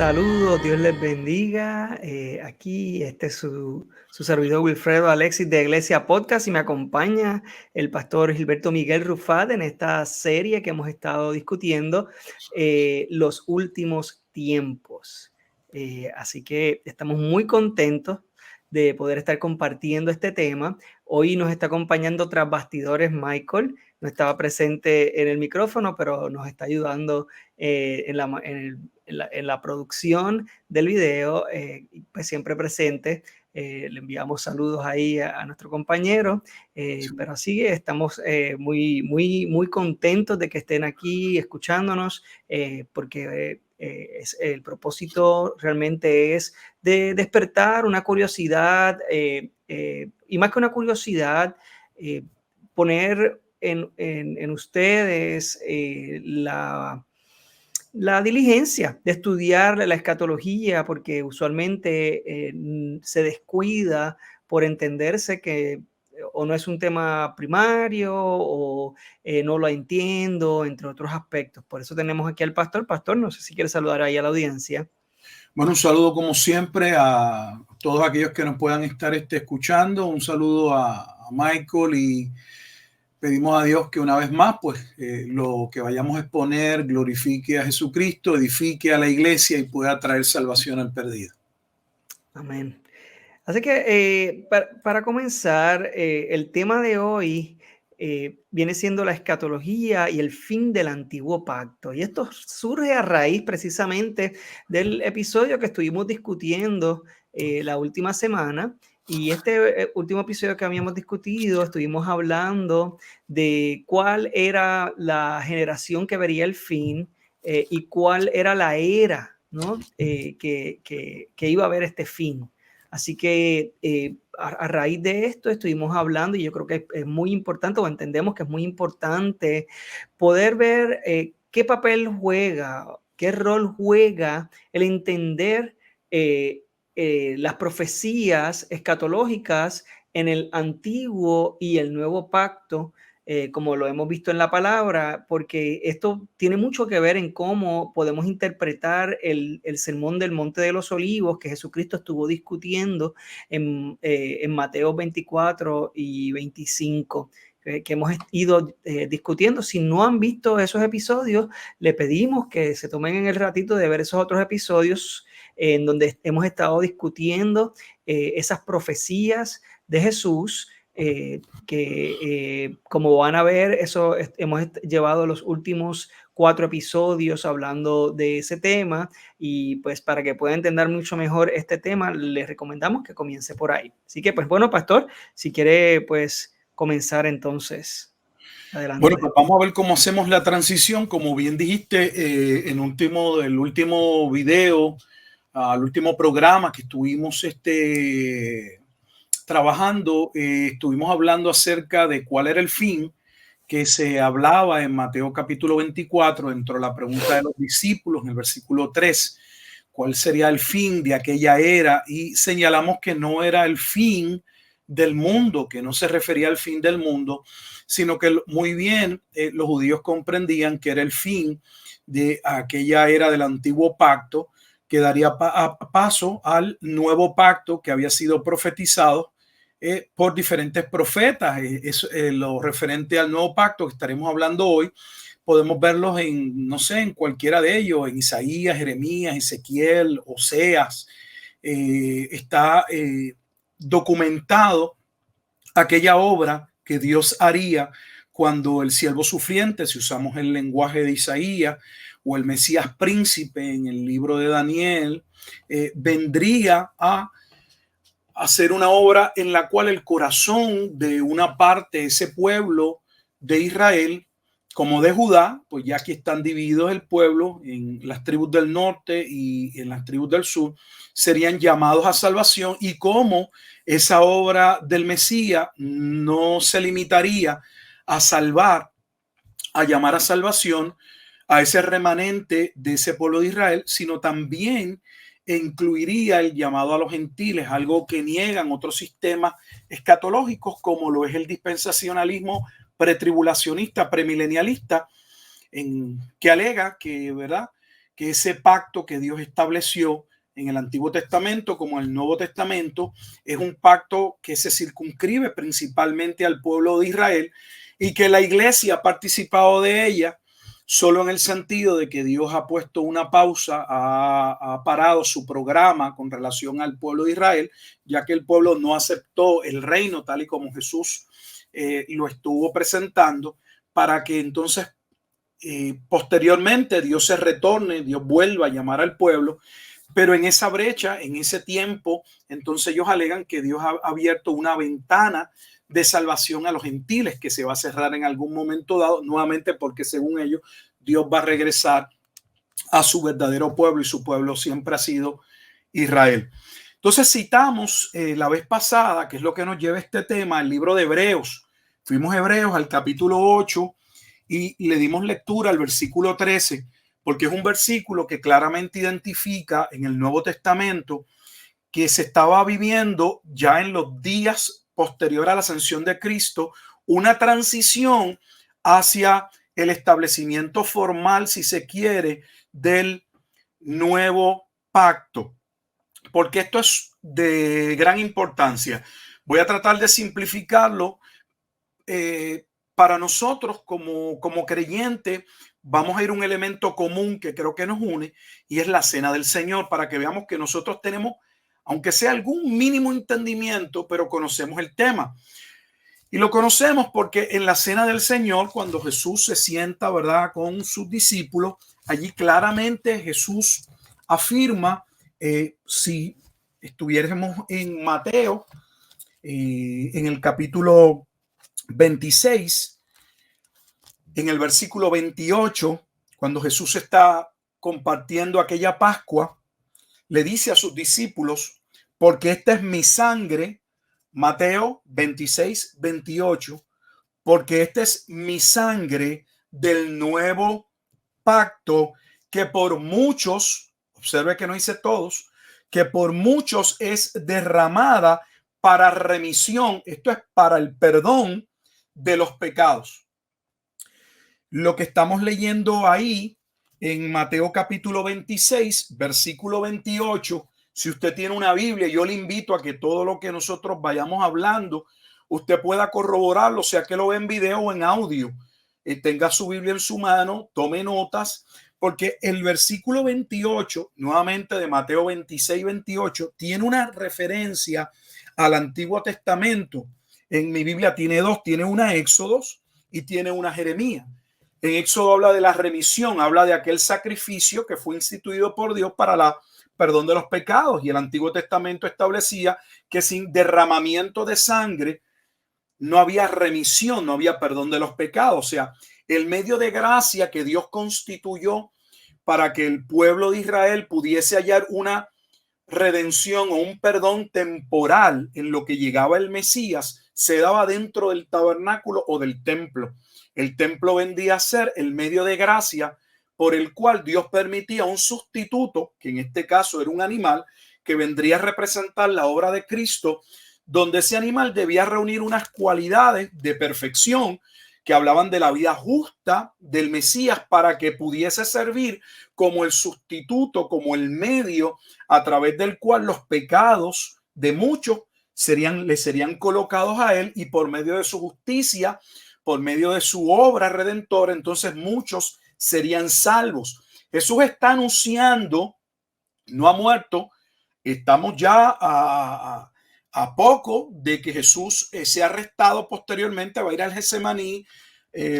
Saludos, Dios les bendiga. Aquí este es su servidor Wilfredo Alexis de Iglesia Podcast y me acompaña el pastor Gilberto Miguel Rufat en esta serie que hemos estado discutiendo, los últimos tiempos. Así que estamos muy contentos de poder estar compartiendo este tema. Hoy nos está acompañando tras bastidores Michael. No estaba presente en el micrófono, pero nos está ayudando en la producción del video, pues siempre presente. Le enviamos saludos ahí a nuestro compañero, pero así estamos muy contentos de que estén aquí escuchándonos, porque el propósito realmente es de despertar una curiosidad, y más que una curiosidad, poner en ustedes la diligencia de estudiar la escatología, porque usualmente se descuida por entenderse que o no es un tema primario o no lo entiendo, entre otros aspectos. Por eso tenemos aquí al pastor. Pastor, no sé si quiere saludar ahí a la audiencia. Bueno, un saludo como siempre a todos aquellos que nos puedan estar escuchando. Un saludo a Michael y pedimos a Dios que una vez más, pues lo que vayamos a exponer glorifique a Jesucristo, edifique a la iglesia y pueda traer salvación al perdido. Amén. Así que para comenzar, el tema de hoy viene siendo la escatología y el fin del antiguo pacto. Y esto surge a raíz precisamente del episodio que estuvimos discutiendo la última semana. Y este último episodio que habíamos discutido, estuvimos hablando de cuál era la generación que vería el fin y cuál era la era, ¿no? que iba a haber este fin. Así que a raíz de esto estuvimos hablando y yo creo que es muy importante, o entendemos que es muy importante poder ver qué papel juega, qué rol juega el entender las profecías escatológicas en el antiguo y el nuevo pacto, como lo hemos visto en la palabra, porque esto tiene mucho que ver en cómo podemos interpretar el sermón del Monte de los Olivos que Jesucristo estuvo discutiendo en Mateo 24 y 25, que hemos ido discutiendo. Si no han visto esos episodios, le pedimos que se tomen en el ratito de ver esos otros episodios en donde hemos estado discutiendo esas profecías de Jesús, que como van a ver, eso hemos llevado los últimos 4 episodios hablando de ese tema, y pues para que pueda entender mucho mejor este tema, les recomendamos que comience por ahí. Así que pues bueno, pastor, si quiere pues comenzar entonces. Adelante. Bueno, pues vamos a ver cómo hacemos la transición. Como bien dijiste, el último video, al último programa que estuvimos trabajando, estuvimos hablando acerca de cuál era el fin que se hablaba en Mateo capítulo 24, dentro de la pregunta de los discípulos, en el versículo 3, cuál sería el fin de aquella era, y señalamos que no era el fin del mundo, que no se refería al fin del mundo, sino que muy bien los judíos comprendían que era el fin de aquella era del antiguo pacto, que daría paso al nuevo pacto que había sido profetizado por diferentes profetas. Lo referente al nuevo pacto que estaremos hablando hoy, podemos verlos no sé, en cualquiera de ellos, en Isaías, Jeremías, Ezequiel, Oseas. Está documentado aquella obra que Dios haría cuando el siervo sufriente, si usamos el lenguaje de Isaías, o el Mesías príncipe en el libro de Daniel, vendría a hacer una obra en la cual el corazón de una parte de ese pueblo de Israel, como de Judá, pues ya que están divididos el pueblo en las tribus del norte y en las tribus del sur, serían llamados a salvación, y como esa obra del Mesías no se limitaría a salvar, a llamar a salvación a ese remanente de ese pueblo de Israel, sino también incluiría el llamado a los gentiles, algo que niegan otros sistemas escatológicos como lo es el dispensacionalismo pretribulacionista, premilenialista, que alega que, ¿verdad?, que ese pacto que Dios estableció en el Antiguo Testamento como en el Nuevo Testamento es un pacto que se circunscribe principalmente al pueblo de Israel y que la iglesia ha participado de ella solo en el sentido de que Dios ha puesto una pausa, ha parado su programa con relación al pueblo de Israel, ya que el pueblo no aceptó el reino tal y como Jesús lo estuvo presentando, para que entonces posteriormente Dios se retorne, Dios vuelva a llamar al pueblo. Pero en esa brecha, en ese tiempo, entonces ellos alegan que Dios ha abierto una ventana de salvación a los gentiles que se va a cerrar en algún momento dado, nuevamente porque según ellos Dios va a regresar a su verdadero pueblo y su pueblo siempre ha sido Israel. Entonces citamos la vez pasada, que es lo que nos lleva a este tema, el libro de Hebreos. Fuimos a Hebreos al capítulo 8 y le dimos lectura al versículo 13, porque es un versículo que claramente identifica en el Nuevo Testamento que se estaba viviendo ya en los días posterior a la ascensión de Cristo una transición hacia el establecimiento formal, si se quiere, del nuevo pacto. Porque esto es de gran importancia. Voy a tratar de simplificarlo. Para nosotros como creyentes vamos a ir a un elemento común que creo que nos une y es la cena del Señor, para que veamos que nosotros tenemos, aunque sea algún mínimo entendimiento, pero conocemos el tema. Y lo conocemos porque en la cena del Señor, cuando Jesús se sienta, ¿verdad?, con sus discípulos, allí claramente Jesús afirma, si estuviéramos en Mateo, en el capítulo 26, en el versículo 28, cuando Jesús está compartiendo aquella Pascua, le dice a sus discípulos, porque esta es mi sangre, Mateo 26, 28, porque esta es mi sangre del nuevo pacto, que por muchos, observe que no dice todos, que por muchos es derramada para remisión, esto es para el perdón de los pecados. Lo que estamos leyendo ahí en Mateo capítulo 26, versículo 28, si usted tiene una Biblia, yo le invito a que todo lo que nosotros vayamos hablando, usted pueda corroborarlo, sea que lo vea en video o en audio. Tenga su Biblia en su mano, tome notas, porque el versículo 28, nuevamente de Mateo 26, 28, tiene una referencia al Antiguo Testamento. En mi Biblia tiene dos, tiene una Éxodos y tiene una Jeremías. En Éxodo habla de la remisión, habla de aquel sacrificio que fue instituido por Dios para la perdón de los pecados, y el Antiguo Testamento establecía que sin derramamiento de sangre no había remisión, no había perdón de los pecados. O sea, el medio de gracia que Dios constituyó para que el pueblo de Israel pudiese hallar una redención o un perdón temporal en lo que llegaba el Mesías, se daba dentro del tabernáculo o del templo. El templo vendría a ser el medio de gracia por el cual Dios permitía un sustituto, que en este caso era un animal, que vendría a representar la obra de Cristo, donde ese animal debía reunir unas cualidades de perfección que hablaban de la vida justa del Mesías para que pudiese servir como el sustituto, como el medio a través del cual los pecados de muchos le serían colocados a él, y por medio de su justicia, por medio de su obra redentora, entonces muchos serían salvos. Jesús está anunciando, no ha muerto, estamos ya a poco de que Jesús sea arrestado posteriormente, va a ir al Getsemaní,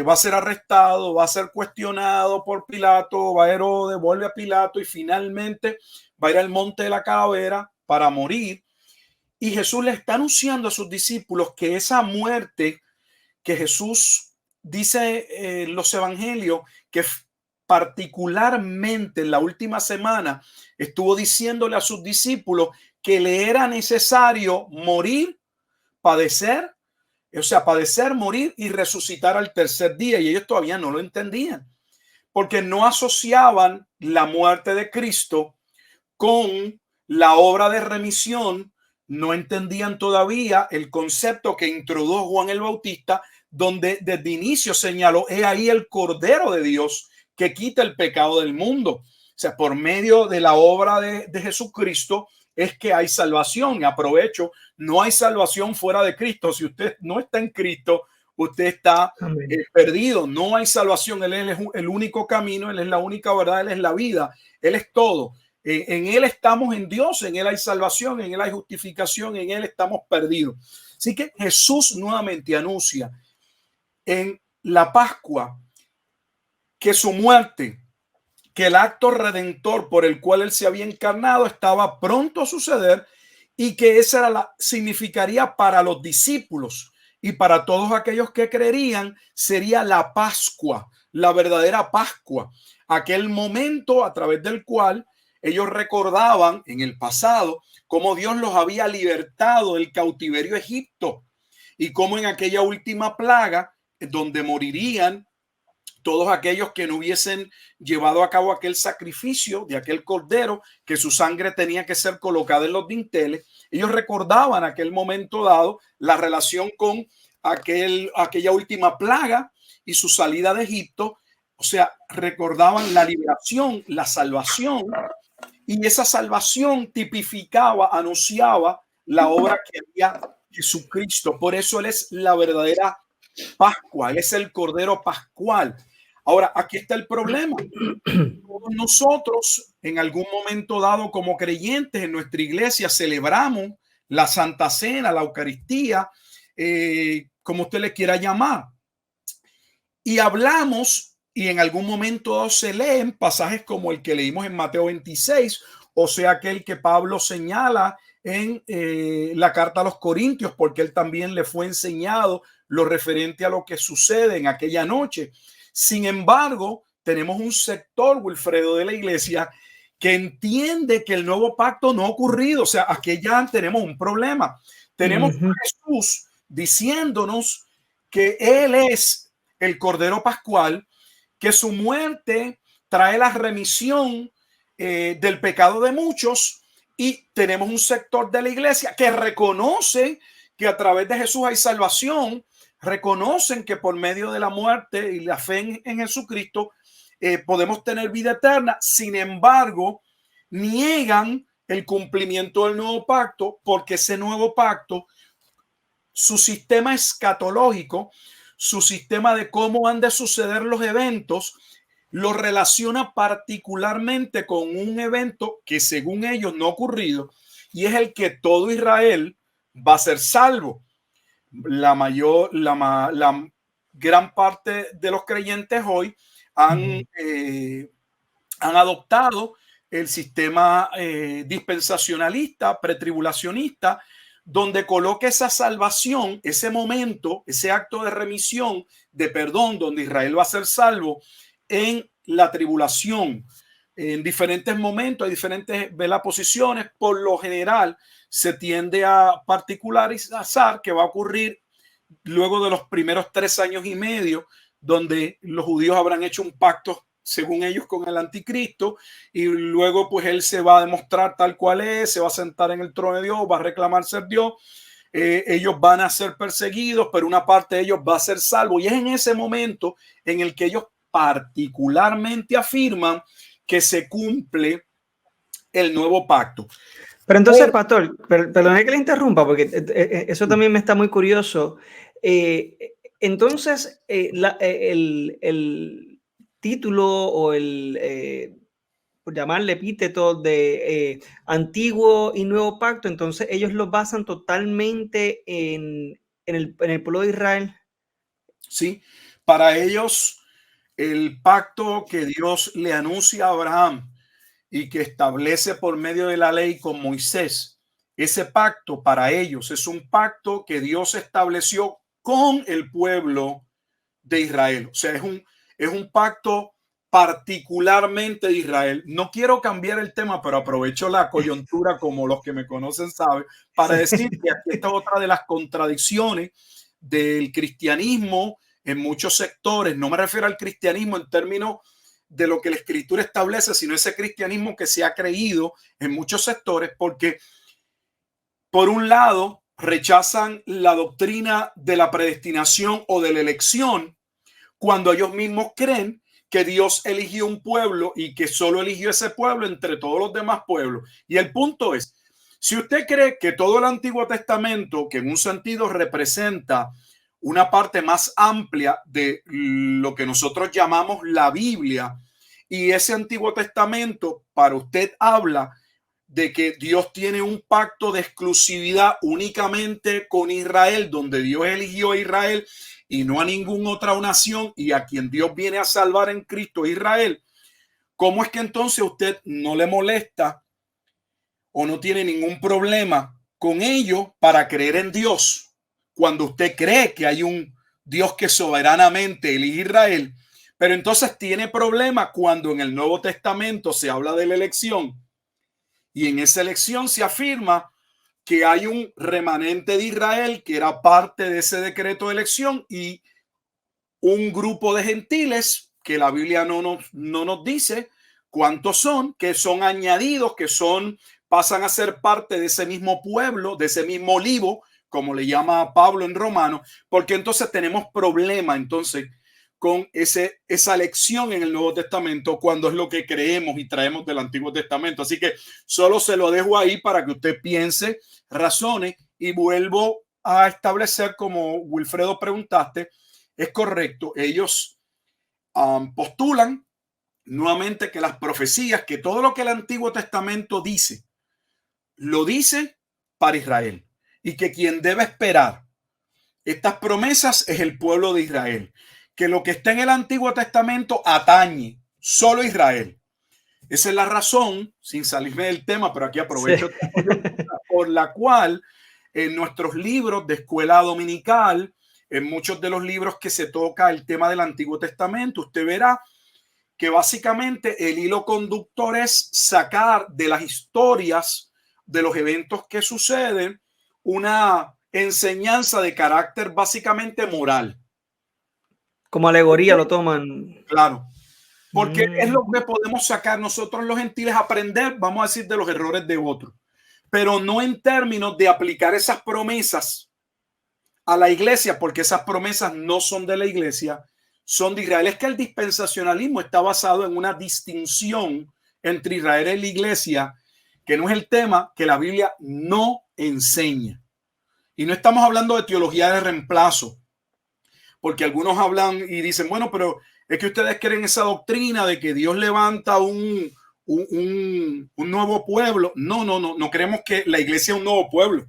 va a ser arrestado, va a ser cuestionado por Pilato, va a Herodes, vuelve a Pilato y finalmente va a ir al monte de la calavera para morir. Y Jesús le está anunciando a sus discípulos que esa muerte que Jesús dice en los evangelios, que particularmente en la última semana estuvo diciéndole a sus discípulos que le era necesario morir, padecer, o sea, padecer, morir y resucitar al tercer día. Y ellos todavía no lo entendían, porque no asociaban la muerte de Cristo con la obra de remisión. No entendían todavía el concepto que introdujo Juan el Bautista, donde desde inicio señaló: he ahí el Cordero de Dios que quita el pecado del mundo. sea, por medio de la obra de Jesucristo es que hay salvación. Y aprovecho, no hay salvación fuera de Cristo. Si usted no está en Cristo, usted está Amén. perdido. No hay salvación. Él es el único camino, Él es la única verdad, Él es la vida, Él es todo. En Él estamos en Dios, en Él hay salvación, en Él hay justificación, en Él estamos perdidos. Así que Jesús nuevamente anuncia en la Pascua que su muerte, que el acto redentor por el cual Él se había encarnado estaba pronto a suceder y que esa significaría para los discípulos y para todos aquellos que creerían sería la Pascua, la verdadera Pascua, aquel momento a través del cual ellos recordaban en el pasado cómo Dios los había libertado del cautiverio de Egipto y cómo en aquella última plaga donde morirían todos aquellos que no hubiesen llevado a cabo aquel sacrificio de aquel cordero, que su sangre tenía que ser colocada en los dinteles. Ellos recordaban aquel momento dado la relación con aquella última plaga y su salida de Egipto. O sea, recordaban la liberación, la salvación, y esa salvación tipificaba, anunciaba la obra que había Jesucristo. Por eso Él es la verdadera Pascua, Él es el Cordero Pascual. Ahora, aquí está el problema. Todos nosotros, en algún momento dado, como creyentes en nuestra iglesia, celebramos la Santa Cena, la Eucaristía, como usted le quiera llamar. Y hablamos, y en algún momento dado se leen pasajes como el que leímos en Mateo 26, o sea, aquel que Pablo señala en la carta a los Corintios, porque él también le fue enseñado lo referente a lo que sucede en aquella noche. Sin embargo, tenemos un sector, Wilfredo, de la iglesia que entiende que el nuevo pacto no ha ocurrido. O sea, aquí ya tenemos un problema. Tenemos a Jesús diciéndonos que Él es el Cordero Pascual, que su muerte trae la remisión del pecado de muchos, y tenemos un sector de la iglesia que reconoce que a través de Jesús hay salvación, reconocen que por medio de la muerte y la fe en Jesucristo podemos tener vida eterna. Sin embargo, niegan el cumplimiento del nuevo pacto, porque ese nuevo pacto, su sistema escatológico, su sistema de cómo han de suceder los eventos, lo relaciona particularmente con un evento que según ellos no ha ocurrido, y es el que todo Israel va a ser salvo. La gran parte de los creyentes hoy han adoptado el sistema dispensacionalista, pretribulacionista, donde coloca esa salvación, ese momento, ese acto de remisión, de perdón, donde Israel va a ser salvo en la tribulación. En diferentes momentos, hay diferentes posiciones. Por lo general, se tiende a particularizar que va a ocurrir luego de los primeros 3 años y medio, donde los judíos habrán hecho un pacto, según ellos, con el anticristo, y luego pues él se va a demostrar tal cual es, se va a sentar en el trono de Dios, va a reclamar ser Dios. Ellos van a ser perseguidos, pero una parte de ellos va a ser salvo, y es en ese momento en el que ellos particularmente afirman que se cumple el nuevo pacto. Pero entonces, pastor, perdone que le interrumpa, porque eso también me está muy curioso. Entonces, el título o por llamarle epíteto de Antiguo y Nuevo Pacto, entonces ellos lo basan totalmente en el pueblo de Israel. Sí, para ellos el pacto que Dios le anuncia a Abraham y que establece por medio de la ley con Moisés, ese pacto para ellos es un pacto que Dios estableció con el pueblo de Israel. O sea, es un pacto particularmente de Israel. No quiero cambiar el tema, pero aprovecho la coyuntura, como los que me conocen saben, para decir que aquí está otra de las contradicciones del cristianismo en muchos sectores. No me refiero al cristianismo en términos de lo que la escritura establece, sino ese cristianismo que se ha creído en muchos sectores, porque por un lado rechazan la doctrina de la predestinación o de la elección, cuando ellos mismos creen que Dios eligió un pueblo y que solo eligió ese pueblo entre todos los demás pueblos. Y el punto es, si usted cree que todo el Antiguo Testamento, que en un sentido representa una parte más amplia de lo que nosotros llamamos la Biblia, y ese Antiguo Testamento para usted habla de que Dios tiene un pacto de exclusividad únicamente con Israel, donde Dios eligió a Israel y no a ninguna otra nación, y a quien Dios viene a salvar en Cristo, Israel, ¿cómo es que entonces usted no le molesta o no tiene ningún problema con ello para creer en Dios? Cuando usted cree que hay un Dios que soberanamente elige a Israel, pero entonces tiene problema cuando en el Nuevo Testamento se habla de la elección y en esa elección se afirma que hay un remanente de Israel que era parte de ese decreto de elección y un grupo de gentiles que la Biblia no nos dice cuántos son, que son añadidos, pasan a ser parte de ese mismo pueblo, de ese mismo olivo, como le llama Pablo en Romanos, porque entonces tenemos problema entonces con esa lección en el Nuevo Testamento cuando es lo que creemos y traemos del Antiguo Testamento. Así que solo se lo dejo ahí para que usted piense, razone y vuelvo a establecer, como Wilfredo preguntaste, es correcto. Ellos postulan nuevamente que las profecías, que todo lo que el Antiguo Testamento dice, lo dice para Israel y que quien debe esperar estas promesas es el pueblo de Israel, que lo que está en el Antiguo Testamento atañe solo a Israel. Esa es la razón, sin salirme del tema, pero aquí aprovecho por la cual en nuestros libros de escuela dominical, en muchos de los libros que se toca el tema del Antiguo Testamento, usted verá que básicamente el hilo conductor es sacar de las historias de los eventos que suceden una enseñanza de carácter básicamente moral. Como alegoría lo toman. Claro, porque es lo que podemos sacar nosotros los gentiles, aprender, vamos a decir, de los errores de otros, pero no en términos de aplicar esas promesas a la iglesia, porque esas promesas no son de la iglesia, son de Israel. Es que el dispensacionalismo está basado en una distinción entre Israel y la iglesia, que no es el tema que la Biblia no enseña. Y no estamos hablando de teología de reemplazo, porque algunos hablan y dicen, bueno, pero es que ustedes creen esa doctrina de que Dios levanta un nuevo pueblo. No creemos que la iglesia es un nuevo pueblo.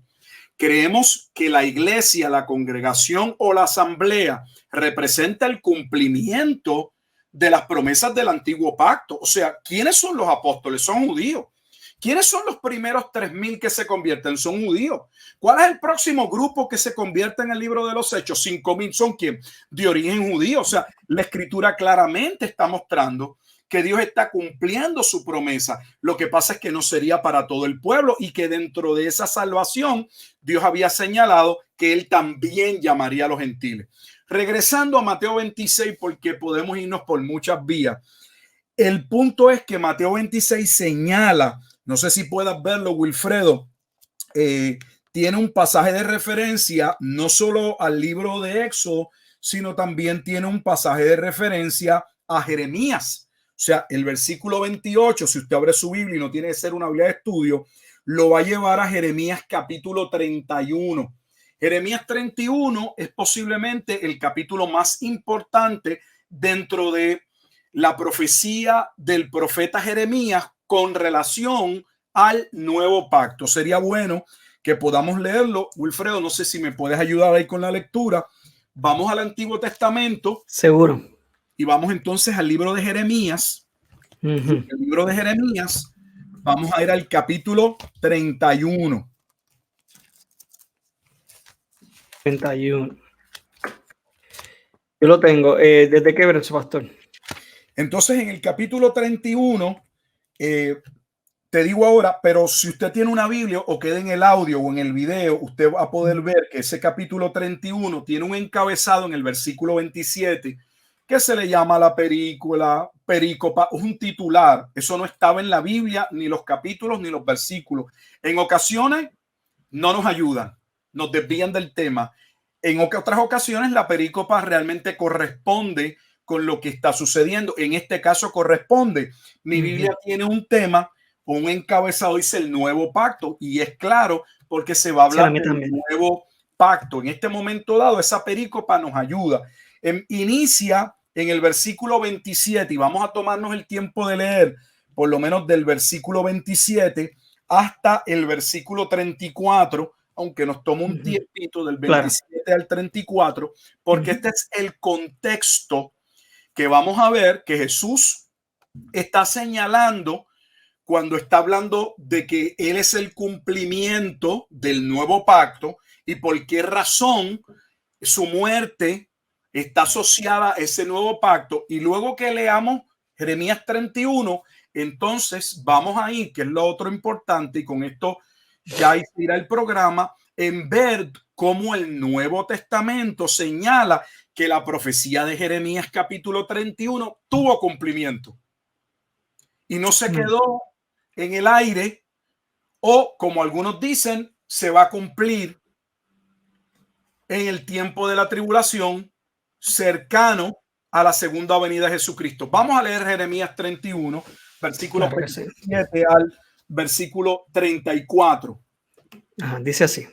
Creemos que la iglesia, la congregación o la asamblea representa el cumplimiento de las promesas del antiguo pacto. O sea, ¿quiénes son los apóstoles? Son judíos. ¿Quiénes son los primeros 3,000 que se convierten? Son judíos. ¿Cuál es el próximo grupo que se convierte en el libro de los Hechos? 5,000. ¿Son quién? De origen judío. O sea, la escritura claramente está mostrando que Dios está cumpliendo su promesa. Lo que pasa es que no sería para todo el pueblo y que dentro de esa salvación Dios había señalado que él también llamaría a los gentiles. Regresando a Mateo 26, porque podemos irnos por muchas vías. El punto es que Mateo 26 señala, no sé si puedas verlo, Wilfredo, tiene un pasaje de referencia no solo al libro de Éxodo, sino también tiene un pasaje de referencia a Jeremías. O sea, el versículo 28, si usted abre su Biblia y no tiene que ser una Biblia de estudio, lo va a llevar a Jeremías capítulo 31. Jeremías 31 es posiblemente el capítulo más importante dentro de la profecía del profeta Jeremías con relación al nuevo pacto. Sería bueno que podamos leerlo. Wilfredo, no sé si me puedes ayudar ahí con la lectura. Vamos al Antiguo Testamento. Seguro. Y vamos entonces al libro de Jeremías. El libro de Jeremías, vamos a ir al capítulo 31. 31. Yo lo tengo. ¿Desde qué verso, pastor? Entonces, en el capítulo 31, te digo ahora, pero si usted tiene una Biblia o queda en el audio o en el video, usted va a poder ver que ese capítulo 31 tiene un encabezado en el versículo 27 que se le llama la perícopa, es un titular. Eso no estaba en la Biblia, ni los capítulos ni los versículos. En ocasiones no nos ayudan, nos desvían del tema. En otras ocasiones la perícopa realmente corresponde con lo que está sucediendo. En este caso corresponde. Mi Biblia tiene un tema, un encabezado, dice el nuevo pacto, y es claro porque se va a Sí, a hablar mí del también. nuevo pacto. En este momento dado, esa perícopa nos ayuda. Inicia en el versículo 27 y vamos a tomarnos el tiempo de leer por lo menos del versículo 27 hasta el versículo 34, aunque nos toma un tiempito del 27 al 34, porque este es el contexto que vamos a ver que Jesús está señalando cuando está hablando de que Él es el cumplimiento del nuevo pacto y por qué razón su muerte está asociada a ese nuevo pacto. Y luego que leamos Jeremías 31, entonces vamos a ir, que es lo otro importante, y con esto ya irá el programa, en ver cómo el Nuevo Testamento señala que la profecía de Jeremías capítulo 31 tuvo cumplimiento y no se quedó en el aire, o como algunos dicen, se va a cumplir en el tiempo de la tribulación cercano a la segunda venida de Jesucristo. Vamos a leer Jeremías 31, versículo 27 al versículo 34. Ajá, dice así.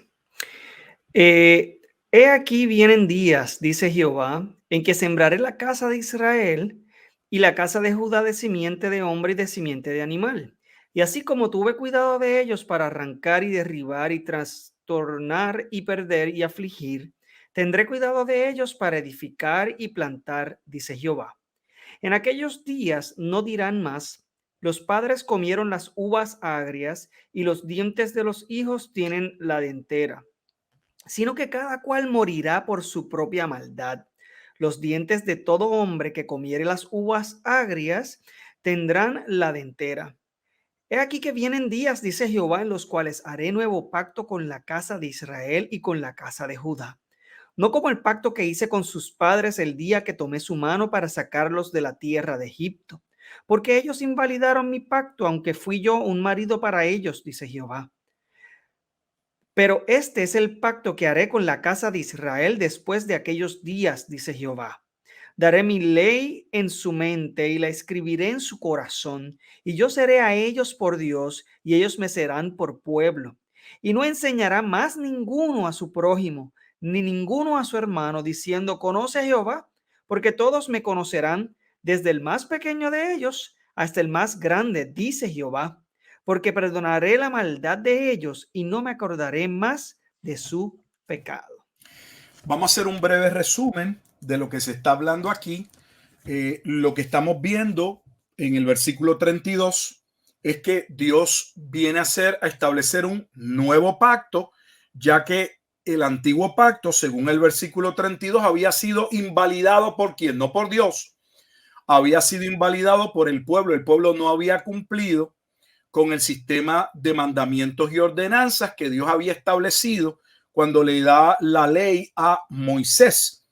He aquí vienen días, dice Jehová, en que sembraré la casa de Israel y la casa de Judá de simiente de hombre y de simiente de animal. Y así como tuve cuidado de ellos para arrancar y derribar y trastornar y perder y afligir, tendré cuidado de ellos para edificar y plantar, dice Jehová. En aquellos días no dirán más, los padres comieron las uvas agrias y los dientes de los hijos tienen la dentera, sino que cada cual morirá por su propia maldad. Los dientes de todo hombre que comiere las uvas agrias tendrán la dentera. He aquí que vienen días, dice Jehová, en los cuales haré nuevo pacto con la casa de Israel y con la casa de Judá. No como el pacto que hice con sus padres el día que tomé su mano para sacarlos de la tierra de Egipto, porque ellos invalidaron mi pacto, aunque fui yo un marido para ellos, dice Jehová. Pero este es el pacto que haré con la casa de Israel después de aquellos días, dice Jehová. Daré mi ley en su mente y la escribiré en su corazón, y yo seré a ellos por Dios, y ellos me serán por pueblo. Y no enseñará más ninguno a su prójimo, ni ninguno a su hermano, diciendo, conoce a Jehová, porque todos me conocerán, desde el más pequeño de ellos hasta el más grande, dice Jehová, porque perdonaré la maldad de ellos y no me acordaré más de su pecado. Vamos a hacer un breve resumen de lo que se está hablando aquí. Lo que estamos viendo en el versículo 32 es que Dios viene a establecer un nuevo pacto, ya que el antiguo pacto, según el versículo 32, había sido invalidado por quién, no por Dios, había sido invalidado por el pueblo. El pueblo no había cumplido con el sistema de mandamientos y ordenanzas que Dios había establecido cuando le da la ley a Moisés.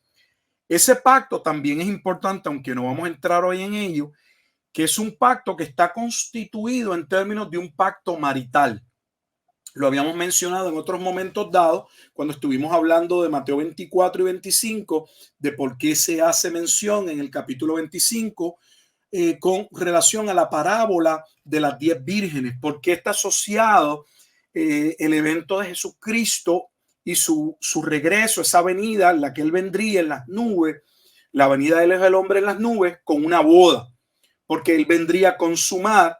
Ese pacto también es importante, aunque no vamos a entrar hoy en ello, que es un pacto que está constituido en términos de un pacto marital. Lo habíamos mencionado en otros momentos dados, cuando estuvimos hablando de Mateo 24 y 25, de por qué se hace mención en el capítulo 25 con relación a la parábola de las 10 vírgenes, porque está asociado el evento de Jesucristo y su regreso, esa venida en la que él vendría en las nubes, la venida del hombre en las nubes, con una boda, porque él vendría a consumar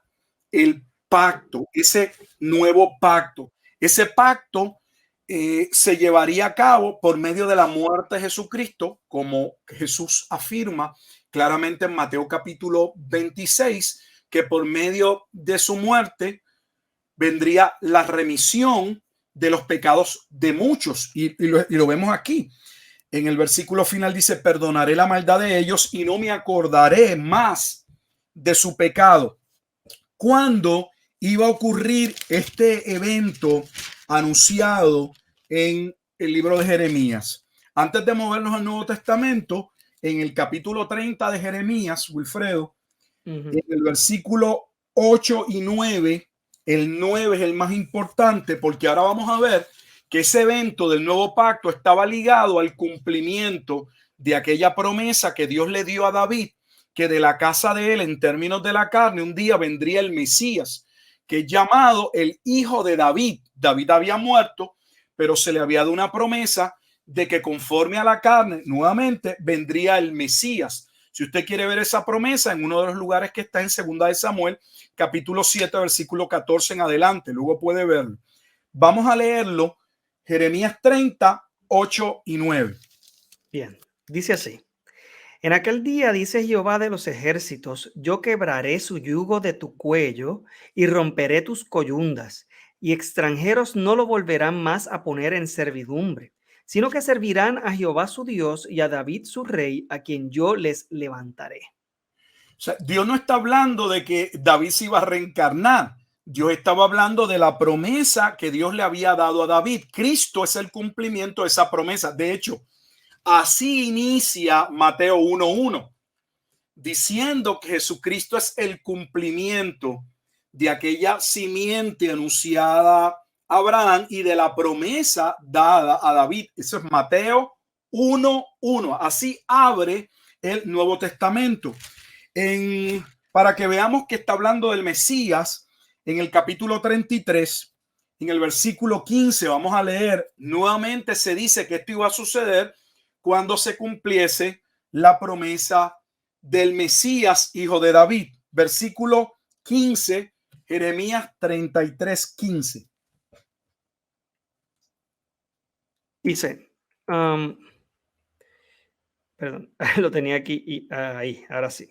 el pacto, ese nuevo pacto. Ese pacto se llevaría a cabo por medio de la muerte de Jesucristo, como Jesús afirma claramente en Mateo capítulo 26, que por medio de su muerte vendría la remisión de los pecados de muchos. Y lo vemos aquí. En el versículo final dice, perdonaré la maldad de ellos y no me acordaré más de su pecado. ¿Cuándo iba a ocurrir este evento anunciado en el libro de Jeremías? Antes de movernos al Nuevo Testamento, en el capítulo 30 de Jeremías, Wilfredo, en el versículo 8 y 9, el 9 es el más importante, porque ahora vamos a ver que ese evento del nuevo pacto estaba ligado al cumplimiento de aquella promesa que Dios le dio a David, que de la casa de él, en términos de la carne, un día vendría el Mesías, que es llamado el hijo de David. David había muerto, pero se le había dado una promesa de que conforme a la carne, nuevamente vendría el Mesías. Si usted quiere ver esa promesa en uno de los lugares que está en Segunda de Samuel, capítulo 7, versículo 14 en adelante, luego puede verlo. Vamos a leerlo, Jeremías 30, 8 y 9. Bien, dice así. En aquel día, dice Jehová de los ejércitos, yo quebraré su yugo de tu cuello y romperé tus coyundas, y extranjeros no lo volverán más a poner en servidumbre, sino que servirán a Jehová su Dios y a David su rey, a quien yo les levantaré. O sea, Dios no está hablando de que David se iba a reencarnar. Dios estaba hablando de la promesa que Dios le había dado a David. Cristo es el cumplimiento de esa promesa. De hecho, así inicia Mateo 1:1, diciendo que Jesucristo es el cumplimiento de aquella simiente anunciada a Abraham y de la promesa dada a David. Eso es Mateo 1:1. Así abre el Nuevo Testamento. Para que veamos que está hablando del Mesías, en el capítulo 33, en el versículo 15, vamos a leer, nuevamente se dice que esto iba a suceder cuando se cumpliese la promesa del Mesías, hijo de David. Versículo 15, Jeremías 33, 15. Dice, perdón, lo tenía aquí y ahí, ahora sí.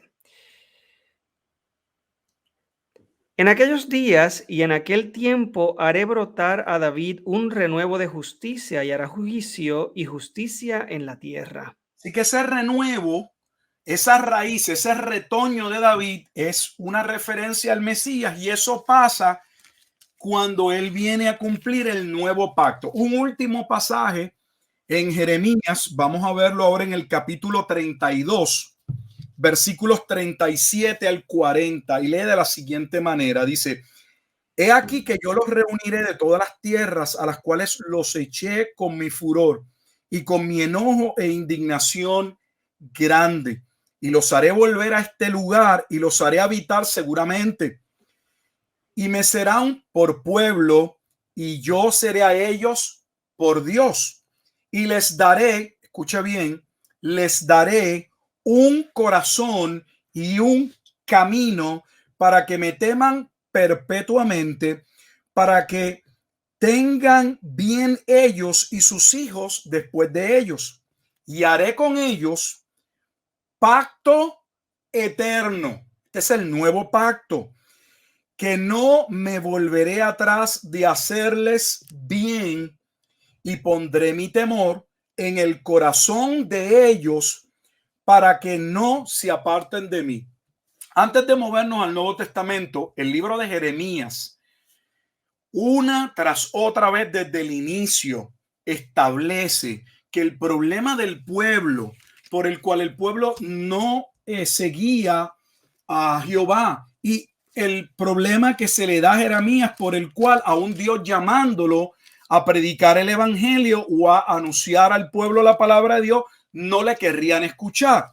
En aquellos días y en aquel tiempo haré brotar a David un renuevo de justicia y hará juicio y justicia en la tierra. Así que ese renuevo, esa raíz, ese retoño de David es una referencia al Mesías, y eso pasa cuando él viene a cumplir el nuevo pacto. Un último pasaje en Jeremías, vamos a verlo ahora en el capítulo 32, versículos 37 al 40, y lee de la siguiente manera, dice: he aquí que yo los reuniré de todas las tierras a las cuales los eché con mi furor y con mi enojo e indignación grande, y los haré volver a este lugar y los haré habitar seguramente, y me serán por pueblo y yo seré a ellos por Dios, y les daré, escucha bien, les daré un corazón y un camino para que me teman perpetuamente, para que tengan bien ellos y sus hijos después de ellos, y haré con ellos pacto eterno. Este es el nuevo pacto, que no me volveré atrás de hacerles bien, y pondré mi temor en el corazón de ellos para que no se aparten de mí. Antes de movernos al Nuevo Testamento, el libro de Jeremías, una tras otra vez desde el inicio, establece que el problema del pueblo, por el cual el pueblo no seguía a Jehová, y el problema que se le da a Jeremías, por el cual aún Dios llamándolo a predicar el evangelio o a anunciar al pueblo la palabra de Dios, no le querrían escuchar.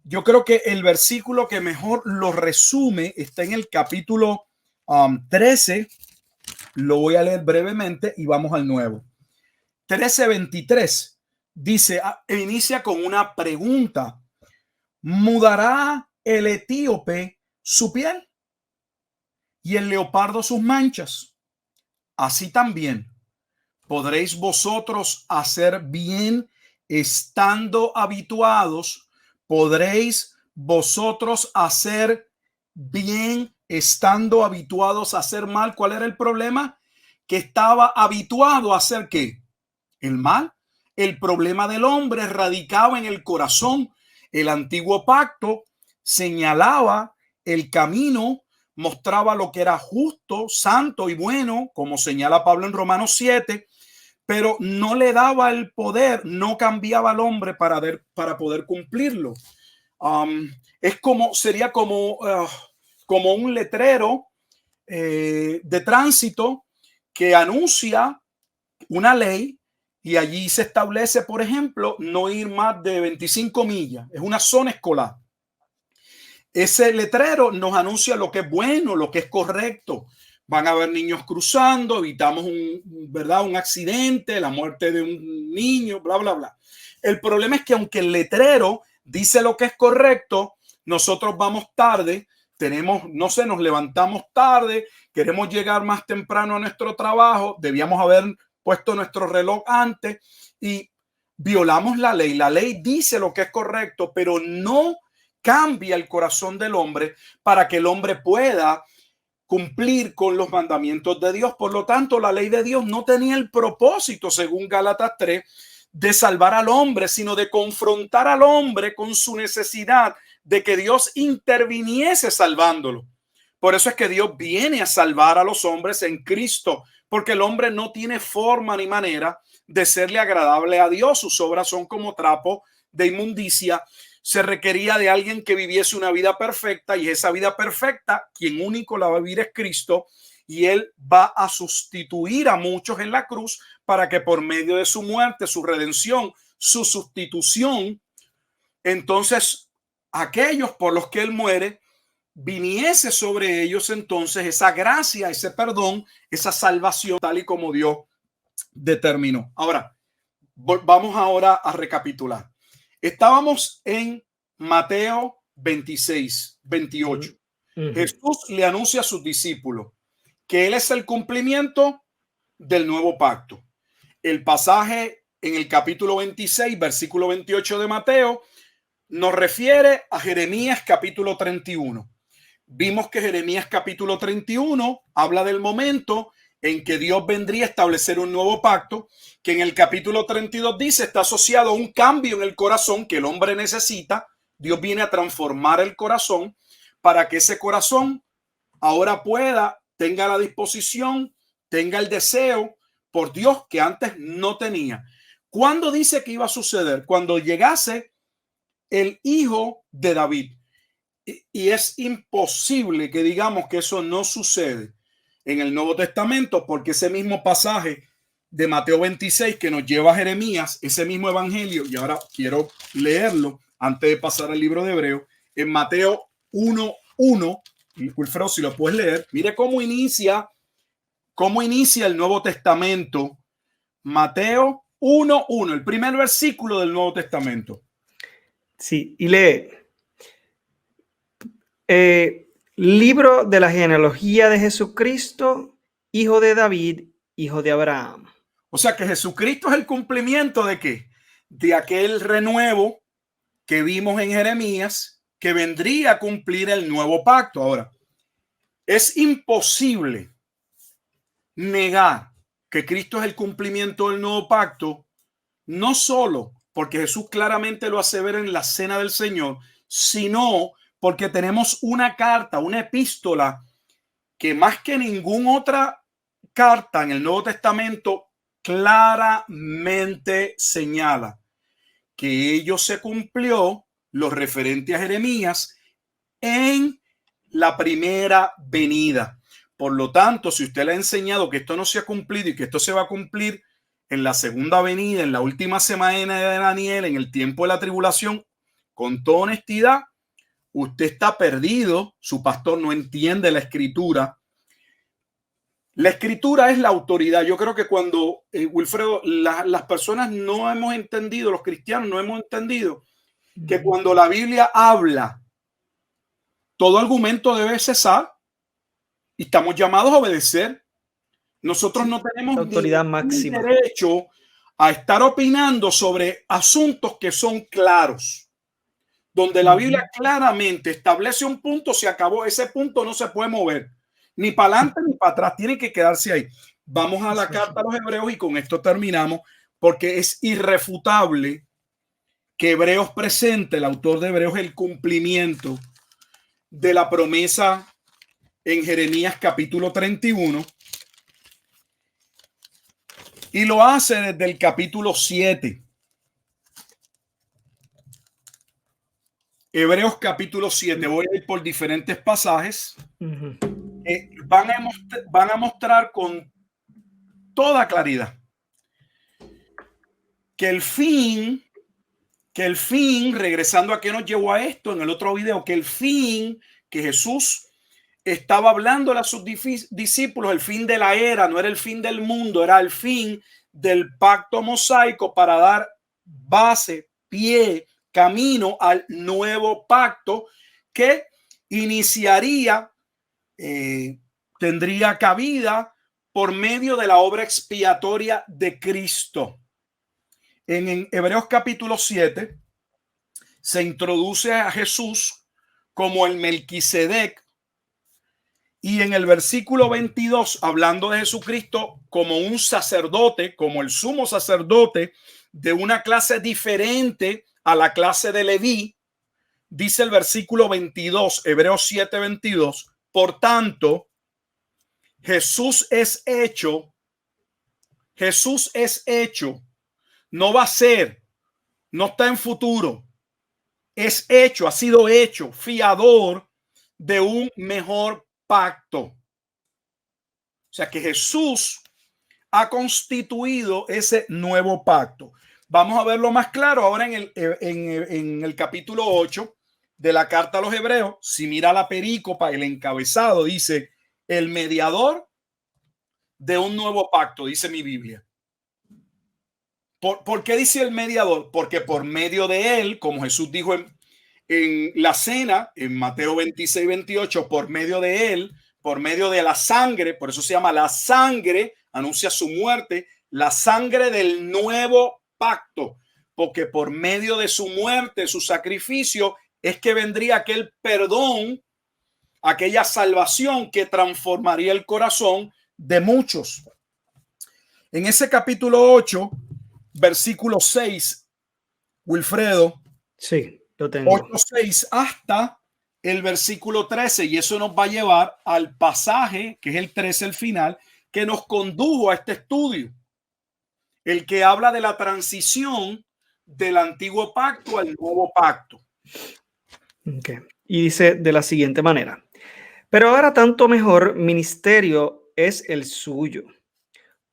Yo creo que el versículo que mejor lo resume está en el capítulo 13. Lo voy a leer brevemente y vamos al nuevo. 13:23 dice, inicia con una pregunta: ¿mudará el etíope su piel y el leopardo sus manchas? Así también podréis vosotros hacer bien estando habituados. Podréis vosotros hacer bien estando habituados a hacer mal. ¿Cuál era el problema? Que estaba habituado a hacer ¿qué? El mal. El problema del hombre radicaba en el corazón. El antiguo pacto señalaba el camino, mostraba lo que era justo, santo y bueno, como señala Pablo en Romanos 7, pero no le daba el poder, no cambiaba al hombre para poder cumplirlo. Sería como un letrero de tránsito que anuncia una ley y allí se establece, por ejemplo, no ir más de 25 millas. Es una zona escolar. Ese letrero nos anuncia lo que es bueno, lo que es correcto. Van a haber niños cruzando, evitamos un accidente, la muerte de un niño, bla, bla, bla. El problema es que aunque el letrero dice lo que es correcto, nosotros vamos tarde, nos levantamos tarde, queremos llegar más temprano a nuestro trabajo, debíamos haber puesto nuestro reloj antes y violamos la ley. La ley dice lo que es correcto, pero no cambia el corazón del hombre para que el hombre pueda cumplir con los mandamientos de Dios. Por lo tanto, la ley de Dios no tenía el propósito, según Gálatas 3, de salvar al hombre, sino de confrontar al hombre con su necesidad de que Dios interviniese salvándolo. Por eso es que Dios viene a salvar a los hombres en Cristo, porque el hombre no tiene forma ni manera de serle agradable a Dios. Sus obras son como trapo de inmundicia. Se requería de alguien que viviese una vida perfecta, y esa vida perfecta, quien único la va a vivir es Cristo, y él va a sustituir a muchos en la cruz para que por medio de su muerte, su redención, su sustitución, entonces aquellos por los que él muere, viniese sobre ellos entonces esa gracia, ese perdón, esa salvación tal y como Dios determinó. Ahora, vamos ahora a recapitular. Estábamos en Mateo 26, 28. Jesús le anuncia a sus discípulos que él es el cumplimiento del nuevo pacto. El pasaje en el capítulo 26, versículo 28 de Mateo, nos refiere a Jeremías capítulo 31. Vimos que Jeremías capítulo 31 habla del momento en que Dios vendría a establecer un nuevo pacto, que en el capítulo 32 dice está asociado a un cambio en el corazón que el hombre necesita. Dios viene a transformar el corazón para que ese corazón ahora tenga la disposición, tenga el deseo por Dios que antes no tenía. ¿Cuándo dice que iba a suceder? Cuando llegase el hijo de David. Y es imposible que digamos que eso no sucede en el Nuevo Testamento, porque ese mismo pasaje de Mateo 26 que nos lleva a Jeremías, ese mismo evangelio, y ahora quiero leerlo antes de pasar al libro de Hebreo, en Mateo 1:1, Wilfredo, si lo puedes leer, mire cómo inicia el Nuevo Testamento. Mateo 1:1, el primer versículo del Nuevo Testamento. Sí, y lee. Libro de la genealogía de Jesucristo, hijo de David, hijo de Abraham. O sea que Jesucristo es el cumplimiento de ¿qué? De aquel renuevo que vimos en Jeremías, que vendría a cumplir el nuevo pacto. Ahora, es imposible negar que Cristo es el cumplimiento del nuevo pacto, no solo porque Jesús claramente lo asevera en la cena del Señor, sino porque tenemos una carta, una epístola que más que ninguna otra carta en el Nuevo Testamento claramente señala que ello se cumplió, lo referente a Jeremías, en la primera venida. Por lo tanto, si usted le ha enseñado que esto no se ha cumplido y que esto se va a cumplir en la segunda venida, en la última semana de Daniel, en el tiempo de la tribulación, con toda honestidad, usted está perdido. Su pastor no entiende la escritura. La escritura es la autoridad. Yo creo que cuando, Wilfredo, las personas no hemos entendido, los cristianos no hemos entendido que cuando la Biblia habla, todo argumento debe cesar y estamos llamados a obedecer. Nosotros no tenemos autoridad máxima, derecho a estar opinando sobre asuntos que son claros. Donde la Biblia claramente establece un punto, se acabó. Ese punto no se puede mover ni para adelante ni para atrás, tiene que quedarse ahí. Vamos a la carta a los Hebreos y con esto terminamos, porque es irrefutable que Hebreos presente, el autor de Hebreos, el cumplimiento de la promesa en Jeremías capítulo 31, y lo hace desde el capítulo 7. Hebreos capítulo 7, voy a ir por diferentes pasajes. Van a mostrar con toda claridad que el fin, regresando a qué nos llevó a esto en el otro video, que el fin que Jesús estaba hablando a sus discípulos, el fin de la era, no era el fin del mundo, era el fin del pacto mosaico para dar base, pie, camino al nuevo pacto que iniciaría, tendría cabida por medio de la obra expiatoria de Cristo. En Hebreos capítulo 7 se introduce a Jesús como el Melquisedec, y en el versículo 22, hablando de Jesucristo como un sacerdote, como el sumo sacerdote de una clase diferente a la clase de Leví, dice el versículo 22, Hebreos 7, 22, por tanto, Jesús es hecho, no va a ser, no está en futuro, es hecho, ha sido hecho, fiador de un mejor pacto. O sea que Jesús ha constituido ese nuevo pacto. Vamos a verlo más claro ahora en el capítulo 8 de la carta a los Hebreos. Si mira la perícopa, el encabezado dice el mediador de un nuevo pacto, dice mi Biblia. ¿Por qué dice el mediador? Porque por medio de él, como Jesús dijo en la cena, en Mateo 26, 28, por medio de él, por medio de la sangre, por eso se llama la sangre, anuncia su muerte, la sangre del nuevo pacto, porque por medio de su muerte, su sacrificio, es que vendría aquel perdón, aquella salvación que transformaría el corazón de muchos. En ese capítulo 8, versículo 6, Wilfredo. Sí, lo tengo. 8:6 hasta el versículo 13, y eso nos va a llevar al pasaje que es el 13, el final, que nos condujo a este estudio, el que habla de la transición del antiguo pacto al nuevo pacto. Okay. Y dice de la siguiente manera: pero ahora tanto mejor ministerio es el suyo,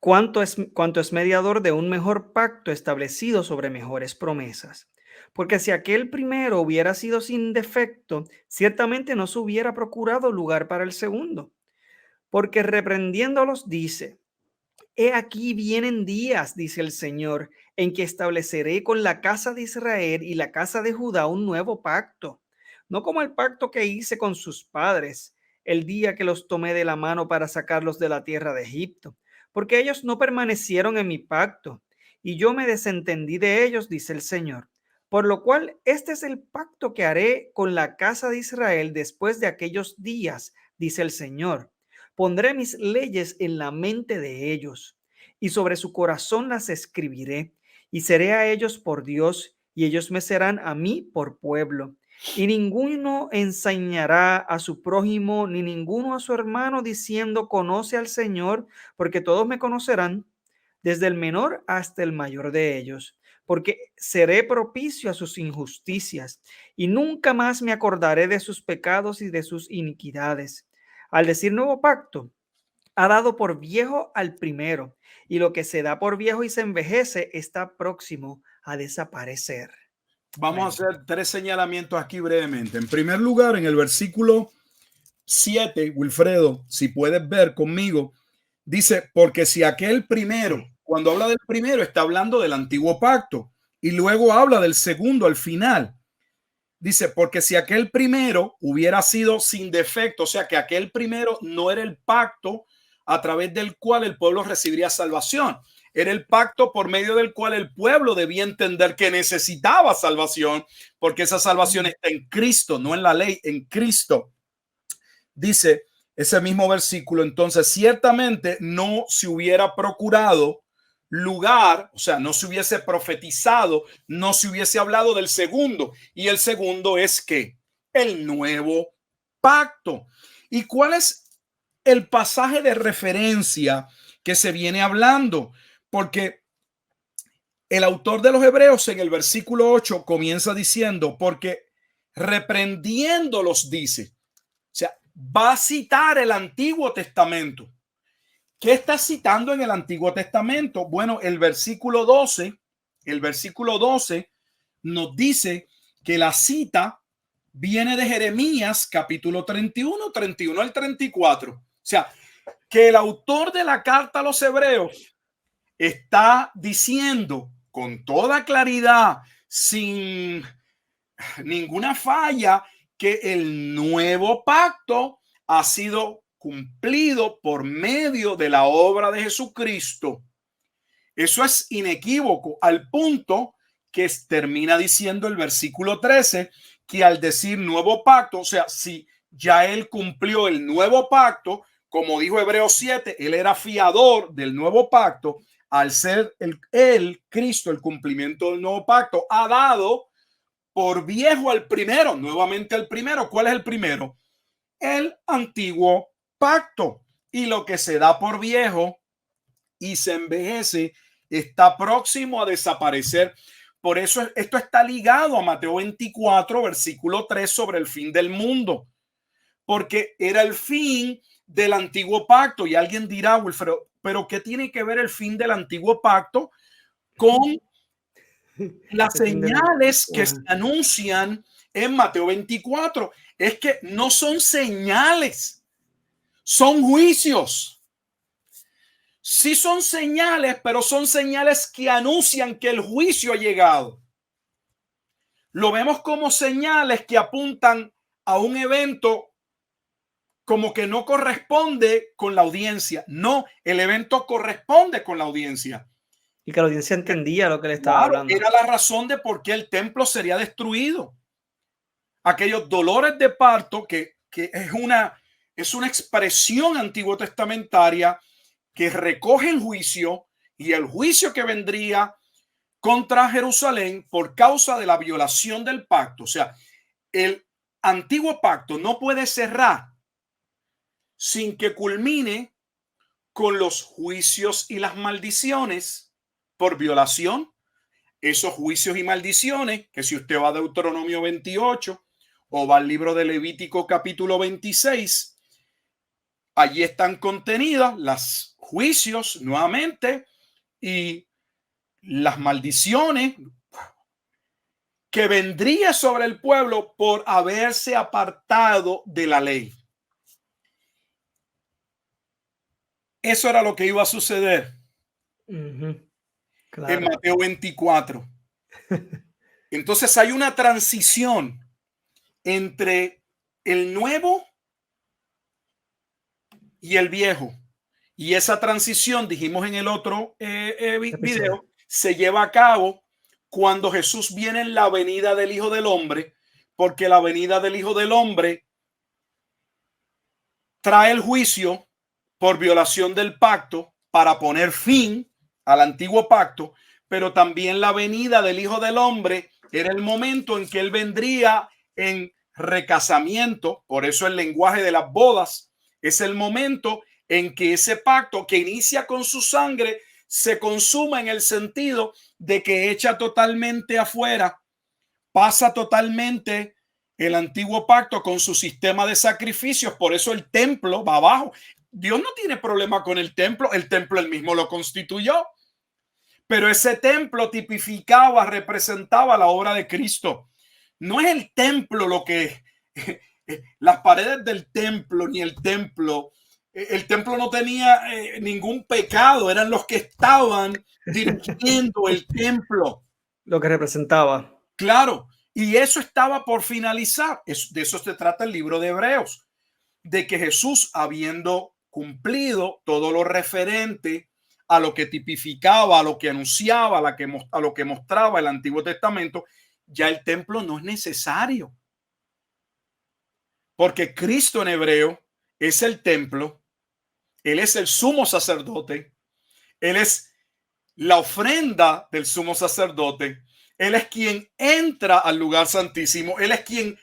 cuanto es mediador de un mejor pacto establecido sobre mejores promesas. Porque si aquel primero hubiera sido sin defecto, ciertamente no se hubiera procurado lugar para el segundo. Porque reprendiéndolos dice: he aquí vienen días, dice el Señor, en que estableceré con la casa de Israel y la casa de Judá un nuevo pacto, no como el pacto que hice con sus padres el día que los tomé de la mano para sacarlos de la tierra de Egipto, porque ellos no permanecieron en mi pacto, y yo me desentendí de ellos, dice el Señor. Por lo cual, este es el pacto que haré con la casa de Israel después de aquellos días, dice el Señor. Pondré mis leyes en la mente de ellos, y sobre su corazón las escribiré, y seré a ellos por Dios, y ellos me serán a mí por pueblo. Y ninguno enseñará a su prójimo, ni ninguno a su hermano, diciendo: conoce al Señor, porque todos me conocerán, desde el menor hasta el mayor de ellos, porque seré propicio a sus injusticias, y nunca más me acordaré de sus pecados y de sus iniquidades. Al decir nuevo pacto, ha dado por viejo al primero, y lo que se da por viejo y se envejece está próximo a desaparecer. Vamos a hacer 3 señalamientos aquí brevemente. En primer lugar, en el versículo 7, Wilfredo, si puedes ver conmigo, dice: porque si aquel primero, cuando habla del primero, está hablando del antiguo pacto, y luego habla del segundo al final. Dice: porque si aquel primero hubiera sido sin defecto, o sea que aquel primero no era el pacto a través del cual el pueblo recibiría salvación, era el pacto por medio del cual el pueblo debía entender que necesitaba salvación, porque esa salvación está en Cristo, no en la ley, en Cristo. Dice ese mismo versículo: entonces ciertamente no se hubiera procurado lugar, o sea, no se hubiese profetizado, no se hubiese hablado del segundo, y el segundo es que el nuevo pacto. ¿Y cuál es el pasaje de referencia que se viene hablando? Porque el autor de los Hebreos en el versículo 8 comienza diciendo: porque reprendiéndolos dice, o sea, va a citar el Antiguo Testamento. ¿Qué está citando en el Antiguo Testamento? Bueno, el versículo 12 el versículo 12 nos dice que la cita viene de Jeremías capítulo 31 al 34. O sea, que el autor de la carta a los hebreos está diciendo con toda claridad, sin ninguna falla, que el nuevo pacto ha sido cumplido por medio de la obra de Jesucristo. Eso es inequívoco, al punto que termina diciendo el versículo 13 que al decir nuevo pacto, o sea, si ya él cumplió el nuevo pacto, como dijo Hebreos 7, él era fiador del nuevo pacto. Al ser el Cristo el cumplimiento del nuevo pacto, ha dado por viejo al primero, nuevamente al primero. ¿Cuál es el primero? El antiguo pacto. Y lo que se da por viejo y se envejece está próximo a desaparecer. Por eso esto está ligado a Mateo 24, versículo 3, sobre el fin del mundo, porque era el fin del antiguo pacto. Y alguien dirá, Wilfredo, pero ¿qué tiene que ver el fin del antiguo pacto con las señales que se anuncian en Mateo 24? Es que no son señales, son juicios. Sí son señales, pero son señales que anuncian que el juicio ha llegado. Lo vemos como señales que apuntan a un evento como que no corresponde con la audiencia. No, el evento corresponde con la audiencia. Y que la audiencia entendía lo que le estaba hablando. Era la razón de por qué el templo sería destruido. Aquellos dolores de parto que es una expresión antiguo testamentaria que recoge el juicio, y el juicio que vendría contra Jerusalén por causa de la violación del pacto. O sea, el antiguo pacto no puede cerrar sin que culmine con los juicios y las maldiciones por violación. Esos juicios y maldiciones, que si usted va a Deuteronomio 28 o va al libro de Levítico capítulo 26, allí están contenidas los juicios nuevamente y las maldiciones que vendría sobre el pueblo por haberse apartado de la ley. Eso era lo que iba a suceder Claro. en Mateo 24. Entonces hay una transición entre el nuevo y el viejo. Y esa transición, dijimos en el otro video, se lleva a cabo cuando Jesús viene en la venida del Hijo del Hombre, porque la venida del Hijo del Hombre trae el juicio por violación del pacto para poner fin al antiguo pacto, pero también la venida del Hijo del Hombre era el momento en que él vendría en recasamiento. Por eso el lenguaje de las bodas es el momento en que ese pacto que inicia con su sangre se consuma, en el sentido de que echa totalmente afuera, pasa totalmente el antiguo pacto con su sistema de sacrificios. Por eso el templo va abajo. Dios no tiene problema con el templo él mismo lo constituyó, pero ese templo tipificaba, representaba la obra de Cristo. No es el templo lo que las paredes del templo, ni el templo no tenía ningún pecado, eran los que estaban dirigiendo el templo. Lo que representaba. Claro, y eso estaba por finalizar. De eso se trata el libro de Hebreos, de que Jesús, habiendo cumplido todo lo referente a lo que tipificaba, a lo que anunciaba, a lo que mostraba el Antiguo Testamento, ya el templo no es necesario. Porque Cristo en hebreo es el templo, Él es el sumo sacerdote, Él es la ofrenda del sumo sacerdote, Él es quien entra al lugar santísimo, Él es quien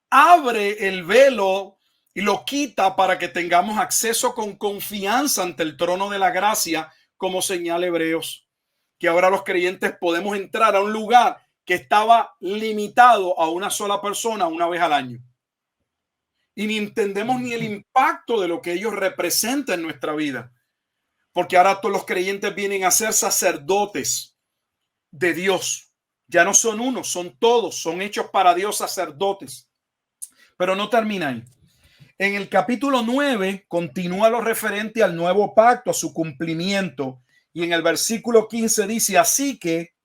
abre el velo y lo quita para que tengamos acceso con confianza ante el trono de la gracia, como señala Hebreos, que ahora los creyentes podemos entrar a un lugar que estaba limitado a una sola persona una vez al año. Y ni entendemos ni el impacto de lo que ellos representan en nuestra vida. Porque ahora todos los creyentes vienen a ser sacerdotes. de Dios. Ya no son uno, son todos, son hechos para Dios sacerdotes. Pero no termina ahí. En el capítulo 9 continúa lo referente al nuevo pacto, a su cumplimiento. Y en el versículo 15 dice, así que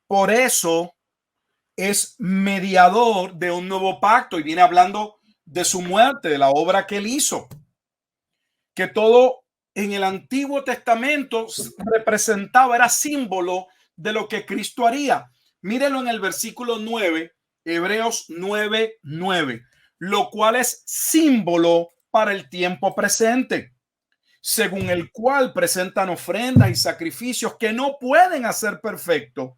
por eso es mediador de un nuevo pacto. Y viene hablando de su muerte, de la obra que él hizo. Que todo en el Antiguo Testamento representaba, era símbolo de lo que Cristo haría. Mírenlo en el versículo 9, Hebreos 9:9, lo cual es símbolo para el tiempo presente, según el cual presentan ofrendas y sacrificios que no pueden hacer perfecto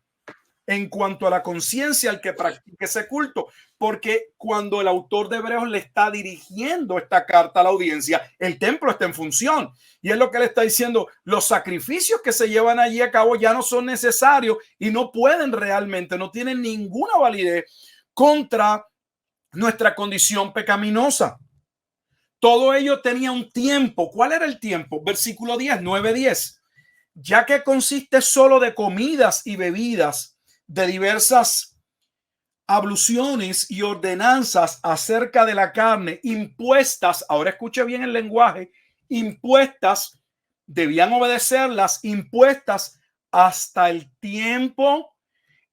en cuanto a la conciencia al que practique ese culto, porque cuando el autor de Hebreos le está dirigiendo esta carta a la audiencia, el templo está en función y es lo que le está diciendo, los sacrificios que se llevan allí a cabo ya no son necesarios y no pueden realmente, no tienen ninguna validez contra nuestra condición pecaminosa. Todo ello tenía un tiempo. ¿Cuál era el tiempo? Versículo 10, 9:10. Ya que consiste solo de comidas y bebidas, de diversas abluciones y ordenanzas acerca de la carne impuestas, ahora escuche bien el lenguaje, impuestas, debían obedecerlas, impuestas hasta el tiempo,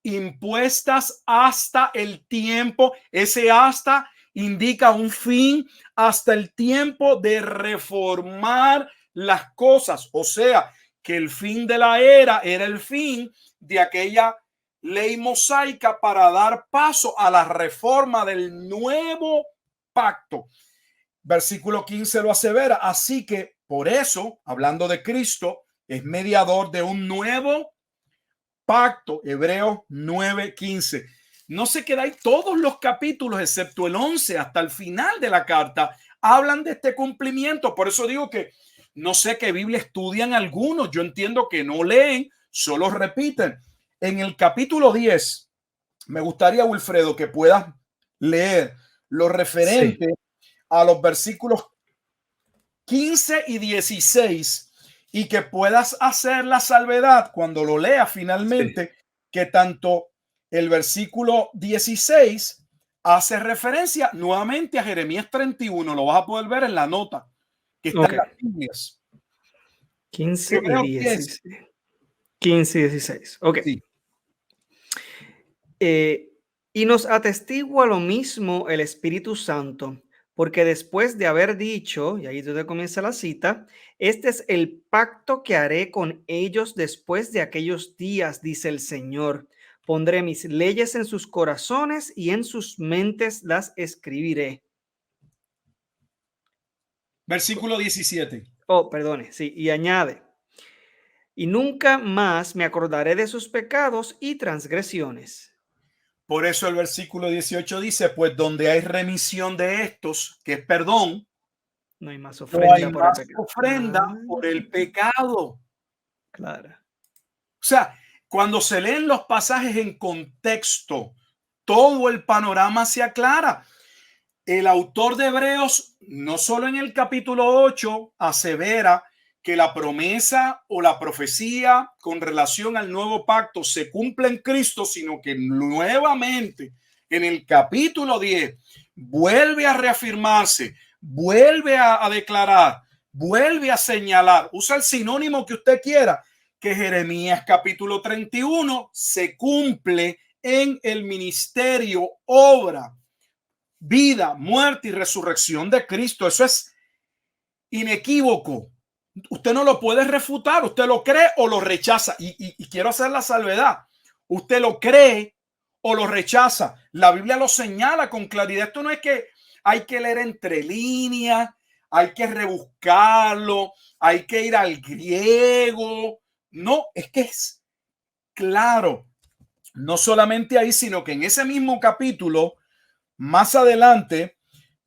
impuestas hasta el tiempo, ese hasta indica un fin, hasta el tiempo de reformar las cosas, o sea, que el fin de la era el fin de aquella ley mosaica para dar paso a la reforma del nuevo pacto. Versículo 15 lo asevera. Así que por eso, hablando de Cristo, es mediador de un nuevo pacto. Hebreos 9:15. No se queda ahí, todos los capítulos, excepto el 11 hasta el final de la carta, hablan de este cumplimiento. Por eso digo que no sé qué Biblia estudian algunos. Yo entiendo que no leen, solo repiten. En el capítulo 10, me gustaría, Wilfredo, que puedas leer lo referente a los versículos 15 y 16 y que puedas hacer la salvedad cuando lo leas finalmente, que tanto el versículo 16 hace referencia nuevamente a Jeremías 31. Lo vas a poder ver en la nota que está en las Biblias. 15 y 16. 15 y 16. Ok. Sí. Y nos atestigua lo mismo el Espíritu Santo, porque después de haber dicho, y ahí donde comienza la cita, este es el pacto que haré con ellos después de aquellos días, dice el Señor. Pondré mis leyes en sus corazones y en sus mentes las escribiré. Versículo 17. Oh, perdone, sí, y añade, y nunca más me acordaré de sus pecados y transgresiones. Por eso el versículo 18 dice, pues donde hay remisión de estos, que es perdón, no hay más no ofrenda, hay por, el más pecado. ofrenda por el pecado. Claro. O sea, cuando se leen los pasajes en contexto, todo el panorama se aclara. El autor de Hebreos, no solo en el capítulo 8, asevera que la promesa o la profecía con relación al nuevo pacto se cumple en Cristo, sino que nuevamente en el capítulo 10 vuelve a reafirmarse, vuelve a declarar, vuelve a señalar, usa el sinónimo que usted quiera, que Jeremías capítulo 31 se cumple en el ministerio, obra, vida, muerte y resurrección de Cristo. Eso es inequívoco. Usted no lo puede refutar. Usted lo cree o lo rechaza. Y quiero hacer la salvedad. Usted lo cree o lo rechaza. La Biblia lo señala con claridad. Esto no es que hay que leer entre líneas, hay que rebuscarlo, hay que ir al griego. No, es que es claro. No solamente ahí, sino que en ese mismo capítulo, más adelante,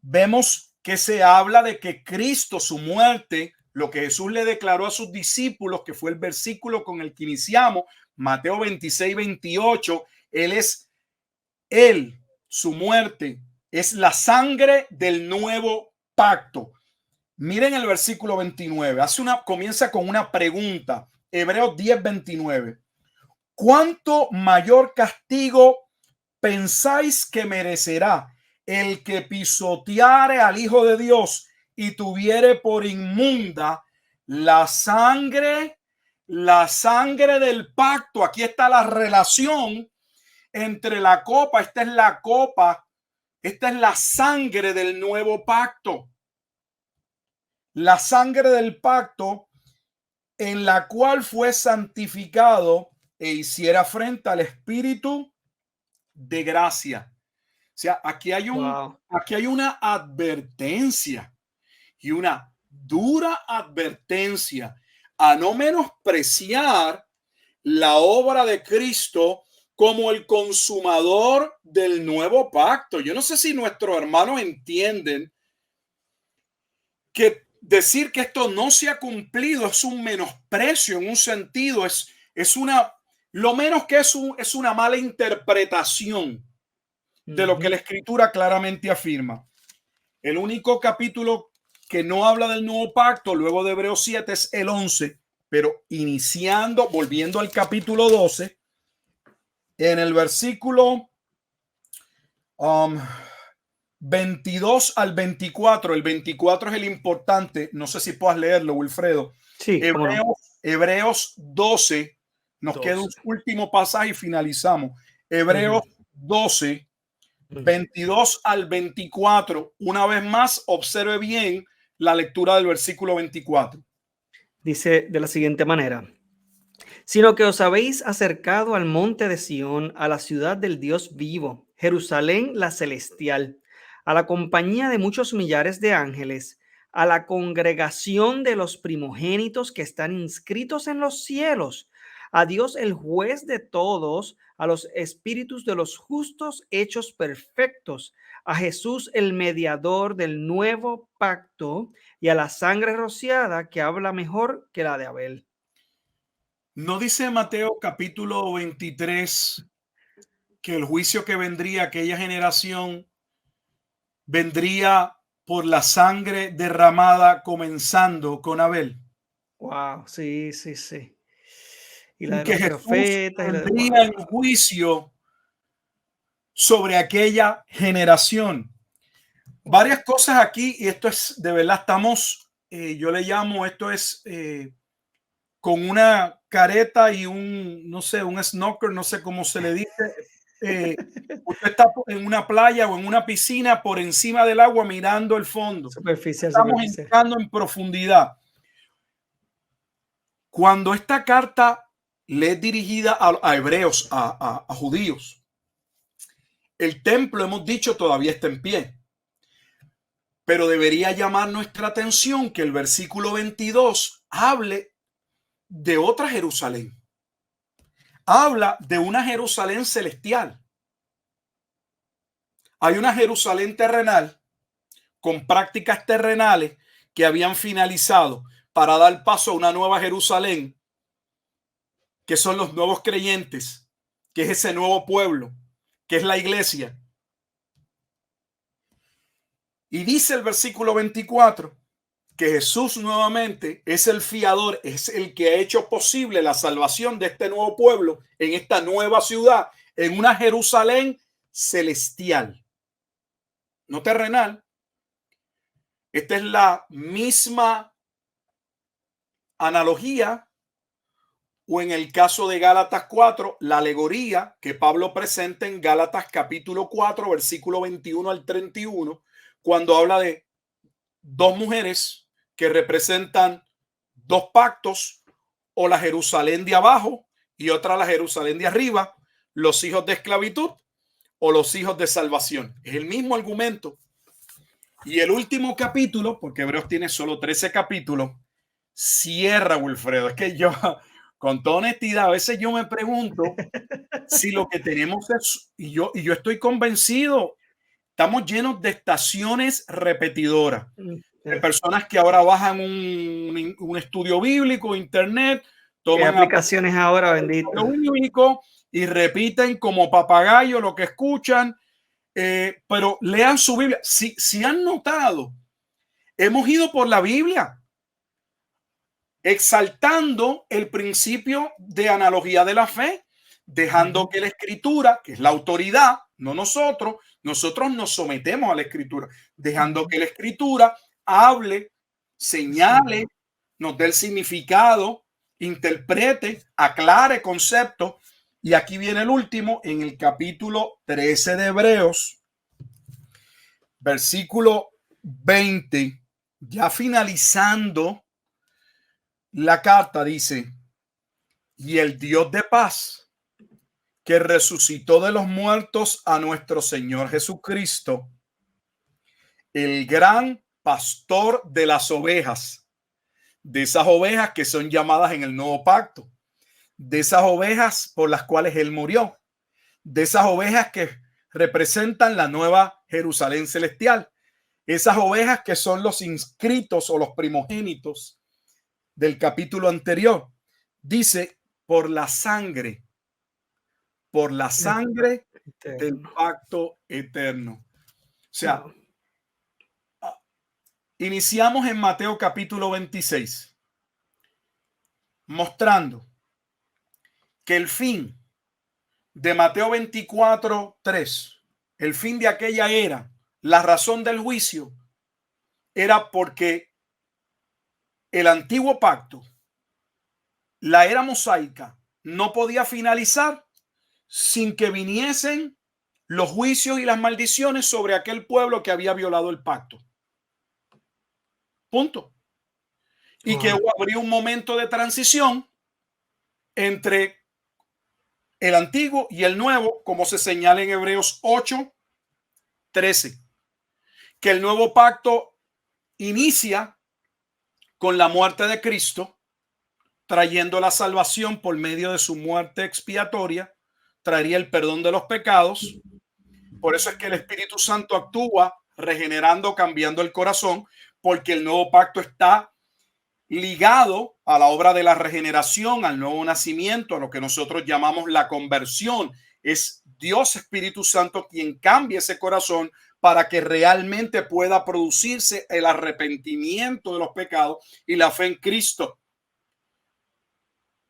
vemos que se habla de que Cristo, su muerte, lo que Jesús le declaró a sus discípulos, que fue el versículo con el que iniciamos, Mateo 26-28, su muerte, es la sangre del nuevo pacto. Miren el versículo 29, comienza con una pregunta, Hebreos 10:29. ¿cuánto mayor castigo pensáis que merecerá el que pisoteare al Hijo de Dios y tuviere por inmunda la sangre del pacto? Aquí está la relación entre la copa. Esta es la copa, esta es la sangre del nuevo pacto. La sangre del pacto en la cual fue santificado e hiciera frente al Espíritu de gracia. O sea, Wow. aquí hay una advertencia y una dura advertencia a no menospreciar la obra de Cristo como el consumador del nuevo pacto. Yo no sé si nuestros hermanos entienden que decir que esto no se ha cumplido es un menosprecio en un sentido, es una, lo menos que es una mala interpretación de lo que la Escritura claramente afirma. El único capítulo que no habla del nuevo pacto luego de Hebreos 7 es el 11, pero volviendo al capítulo 12, en el versículo 22 al 24, el 24 es el importante, no sé si puedas leerlo, Wilfredo. Sí, cómo no. Hebreos 12, nos queda un 12. último pasaje y finalizamos. Hebreos 12, 22 al 24. Una vez más, observe bien la lectura del versículo 24. Dice de la siguiente manera: sino que os habéis acercado al monte de Sión, a la ciudad del Dios vivo, Jerusalén la celestial, a la compañía de muchos millares de ángeles, a la congregación de los primogénitos que están inscritos en los cielos, a Dios el juez de todos, a los espíritus de los justos hechos perfectos, a Jesús el mediador del nuevo pacto y a la sangre rociada que habla mejor que la de Abel. ¿No dice Mateo capítulo 23 que el juicio que vendría a aquella generación vendría por la sangre derramada comenzando con Abel? Wow, sí, sí, sí. Y la Y de que los Jesús profetas y la de vendría en wow. juicio sobre aquella generación. Wow. Varias cosas aquí, y esto es de verdad, estamos, yo le llamo, esto es con una careta y no sé, un snorkel, no sé cómo se le dice. Usted está en una playa o en una piscina por encima del agua mirando el fondo. Superficial, Estamos superficial. entrando en profundidad. Cuando esta carta le es dirigida a hebreos, a judíos, el templo, hemos dicho, todavía está en pie. Pero debería llamar nuestra atención que el versículo 22 hable de otra Jerusalén. Habla de una Jerusalén celestial. Hay una Jerusalén terrenal con prácticas terrenales que habían finalizado para dar paso a una nueva Jerusalén, que son los nuevos creyentes, que es ese nuevo pueblo, que es la iglesia. Y dice el versículo 24 que Jesús nuevamente es el fiador, es el que ha hecho posible la salvación de este nuevo pueblo en esta nueva ciudad, en una Jerusalén celestial, no terrenal. Esta es la misma analogía, o en el caso de Gálatas 4, la alegoría que Pablo presenta en Gálatas capítulo 4, versículo 21 al 31, cuando habla de dos mujeres que representan dos pactos, o la Jerusalén de abajo y otra la Jerusalén de arriba, los hijos de esclavitud o los hijos de salvación. Es el mismo argumento. Y el último capítulo, porque Hebreos tiene solo 13 capítulos, cierra, Wilfredo. Es que yo, con toda honestidad, a veces yo me pregunto si lo que tenemos es, y yo estoy convencido, estamos llenos de estaciones repetidoras, de personas que ahora bajan un estudio bíblico, internet, Qué toman aplicaciones ahora, bendito. estudio bíblico y repiten como papagayo lo que escuchan, pero lean su Biblia. Si han notado, hemos ido por la Biblia exaltando el principio de analogía de la fe. dejando que la Escritura, que es la autoridad, no nosotros nos sometemos a la Escritura, dejando que la Escritura hable, señale, nos dé el significado, interprete, aclare conceptos. Y aquí viene el último, en el capítulo 13 de Hebreos, versículo 20, ya finalizando la carta, dice: y el Dios de paz, que resucitó de los muertos a nuestro Señor Jesucristo, el gran pastor de las ovejas, de esas ovejas que son llamadas en el nuevo pacto, de esas ovejas por las cuales él murió, de esas ovejas que representan la nueva Jerusalén celestial, esas ovejas que son los inscritos o los primogénitos del capítulo anterior. Dice, por la sangre del pacto eterno. O sea, iniciamos en Mateo capítulo 26, mostrando que el fin de Mateo 24:3, el fin de aquella era, la razón del juicio, era porque el antiguo pacto, la era mosaica, no podía finalizar sin que viniesen los juicios y las maldiciones sobre aquel pueblo que había violado el pacto. Punto. Y que habría un momento de transición entre el antiguo y el nuevo, como se señala en Hebreos 8:13, que el nuevo pacto inicia con la muerte de Cristo, trayendo la salvación por medio de su muerte expiatoria, traería el perdón de los pecados. Por eso es que el Espíritu Santo actúa regenerando, cambiando el corazón, porque el nuevo pacto está ligado a la obra de la regeneración, al nuevo nacimiento, a lo que nosotros llamamos la conversión. Es Dios Espíritu Santo quien cambia ese corazón para que realmente pueda producirse el arrepentimiento de los pecados y la fe en Cristo.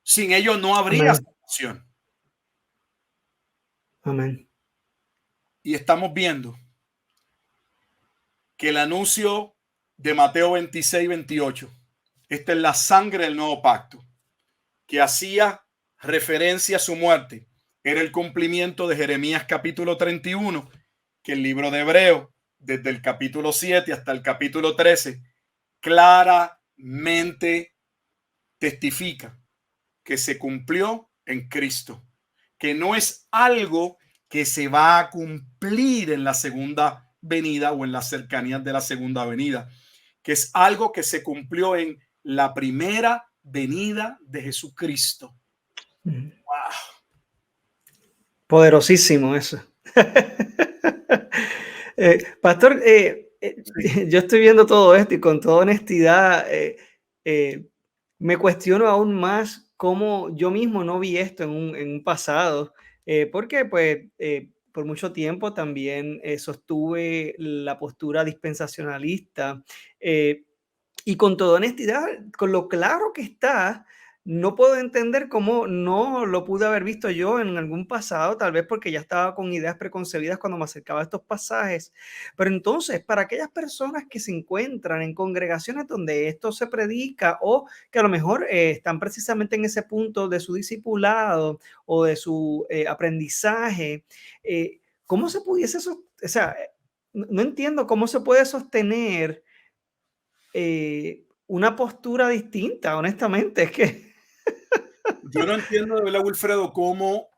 Sin ello no habría salvación. Amén. Y estamos viendo que el anuncio de Mateo 26:28, esta es la sangre del nuevo pacto, que hacía referencia a su muerte, era el cumplimiento de Jeremías capítulo 31, que el libro de Hebreo, desde el capítulo 7 hasta el capítulo 13, claramente testifica que se cumplió en Cristo, que no es algo que se va a cumplir en la segunda venida o en las cercanías de la segunda venida, que es algo que se cumplió en la primera venida de Jesucristo. Wow. Poderosísimo eso. Pastor, yo estoy viendo todo esto y con toda honestidad me cuestiono aún más cómo yo mismo no vi esto en un pasado, porque pues por mucho tiempo también sostuve la postura dispensacionalista y con toda honestidad, con lo claro que está, no puedo entender cómo no lo pude haber visto yo en algún pasado, tal vez porque ya estaba con ideas preconcebidas cuando me acercaba a estos pasajes. Pero entonces, para aquellas personas que se encuentran en congregaciones donde esto se predica o que a lo mejor están precisamente en ese punto de su discipulado o de su aprendizaje, ¿cómo se pudiese, o sea, no entiendo cómo se puede sostener una postura distinta, honestamente, es que Yo no entiendo de verdad, Wilfredo, cómo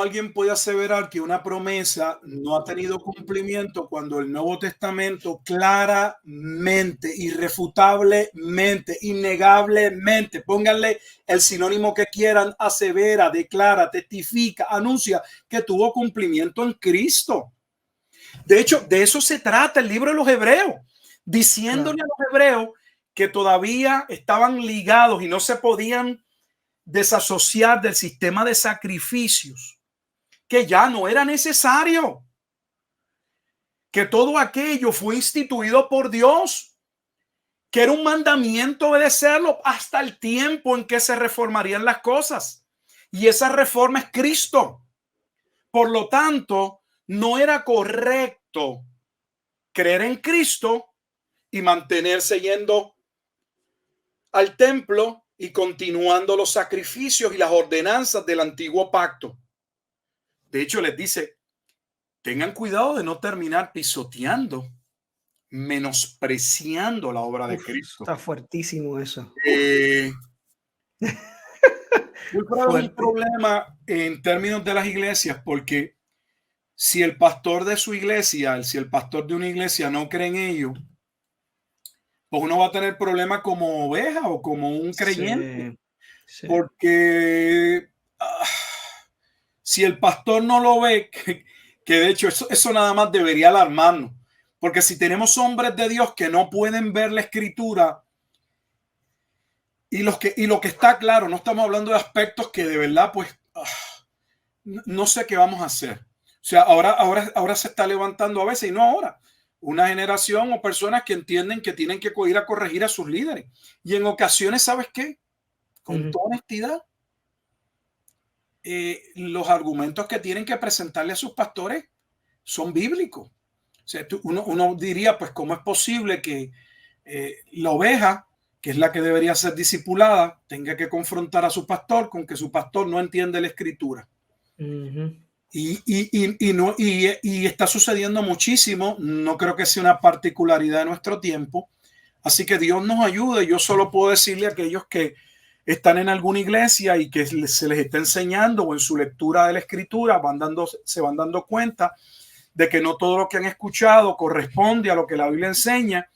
alguien puede aseverar que una promesa no ha tenido cumplimiento cuando el Nuevo Testamento claramente, irrefutablemente, innegablemente, pónganle el sinónimo que quieran, asevera, declara, testifica, anuncia que tuvo cumplimiento en Cristo. De hecho, de eso se trata el libro de los Hebreos, diciéndole a los hebreos que todavía estaban ligados y no se podían desasociar del sistema de sacrificios, que ya no era necesario, que todo aquello fue instituido por Dios, que era un mandamiento obedecerlo hasta el tiempo en que se reformarían las cosas, Y esa reforma es Cristo. Por lo tanto, no era correcto creer en Cristo y mantenerse yendo al templo y continuando los sacrificios y las ordenanzas del antiguo pacto. De hecho, les dice, tengan cuidado de no terminar pisoteando, menospreciando la obra de Uf, Cristo. está fuertísimo eso. Eh, Muy probable un Fuerte. problema en términos de las iglesias, porque si el pastor de su iglesia, si el pastor de una iglesia no cree en ello, pues uno va a tener problemas como oveja o como un creyente, Sí, sí. porque si el pastor no lo ve, que de hecho eso nada más debería alarmarnos, porque si tenemos hombres de Dios que no pueden ver la escritura y lo que está claro, no estamos hablando de aspectos que de verdad pues no sé qué vamos a hacer. O sea, ahora se está levantando a veces, y no ahora, una generación o personas que entienden que tienen que ir a corregir a sus líderes. Y en ocasiones, ¿sabes qué? Con Ujú, toda honestidad, los argumentos que tienen que presentarle a sus pastores son bíblicos. O sea, uno diría, pues, ¿cómo es posible que la oveja, que es la que debería ser discipulada, tenga que confrontar a su pastor con que su pastor no entiende la escritura? ujú. Y está sucediendo muchísimo. No creo que sea una particularidad de nuestro tiempo. Así que Dios nos ayude. Yo solo puedo decirle a aquellos que están en alguna iglesia y que se les está enseñando o en su lectura de la escritura se van dando cuenta de que no todo lo que han escuchado corresponde a lo que la Biblia enseña.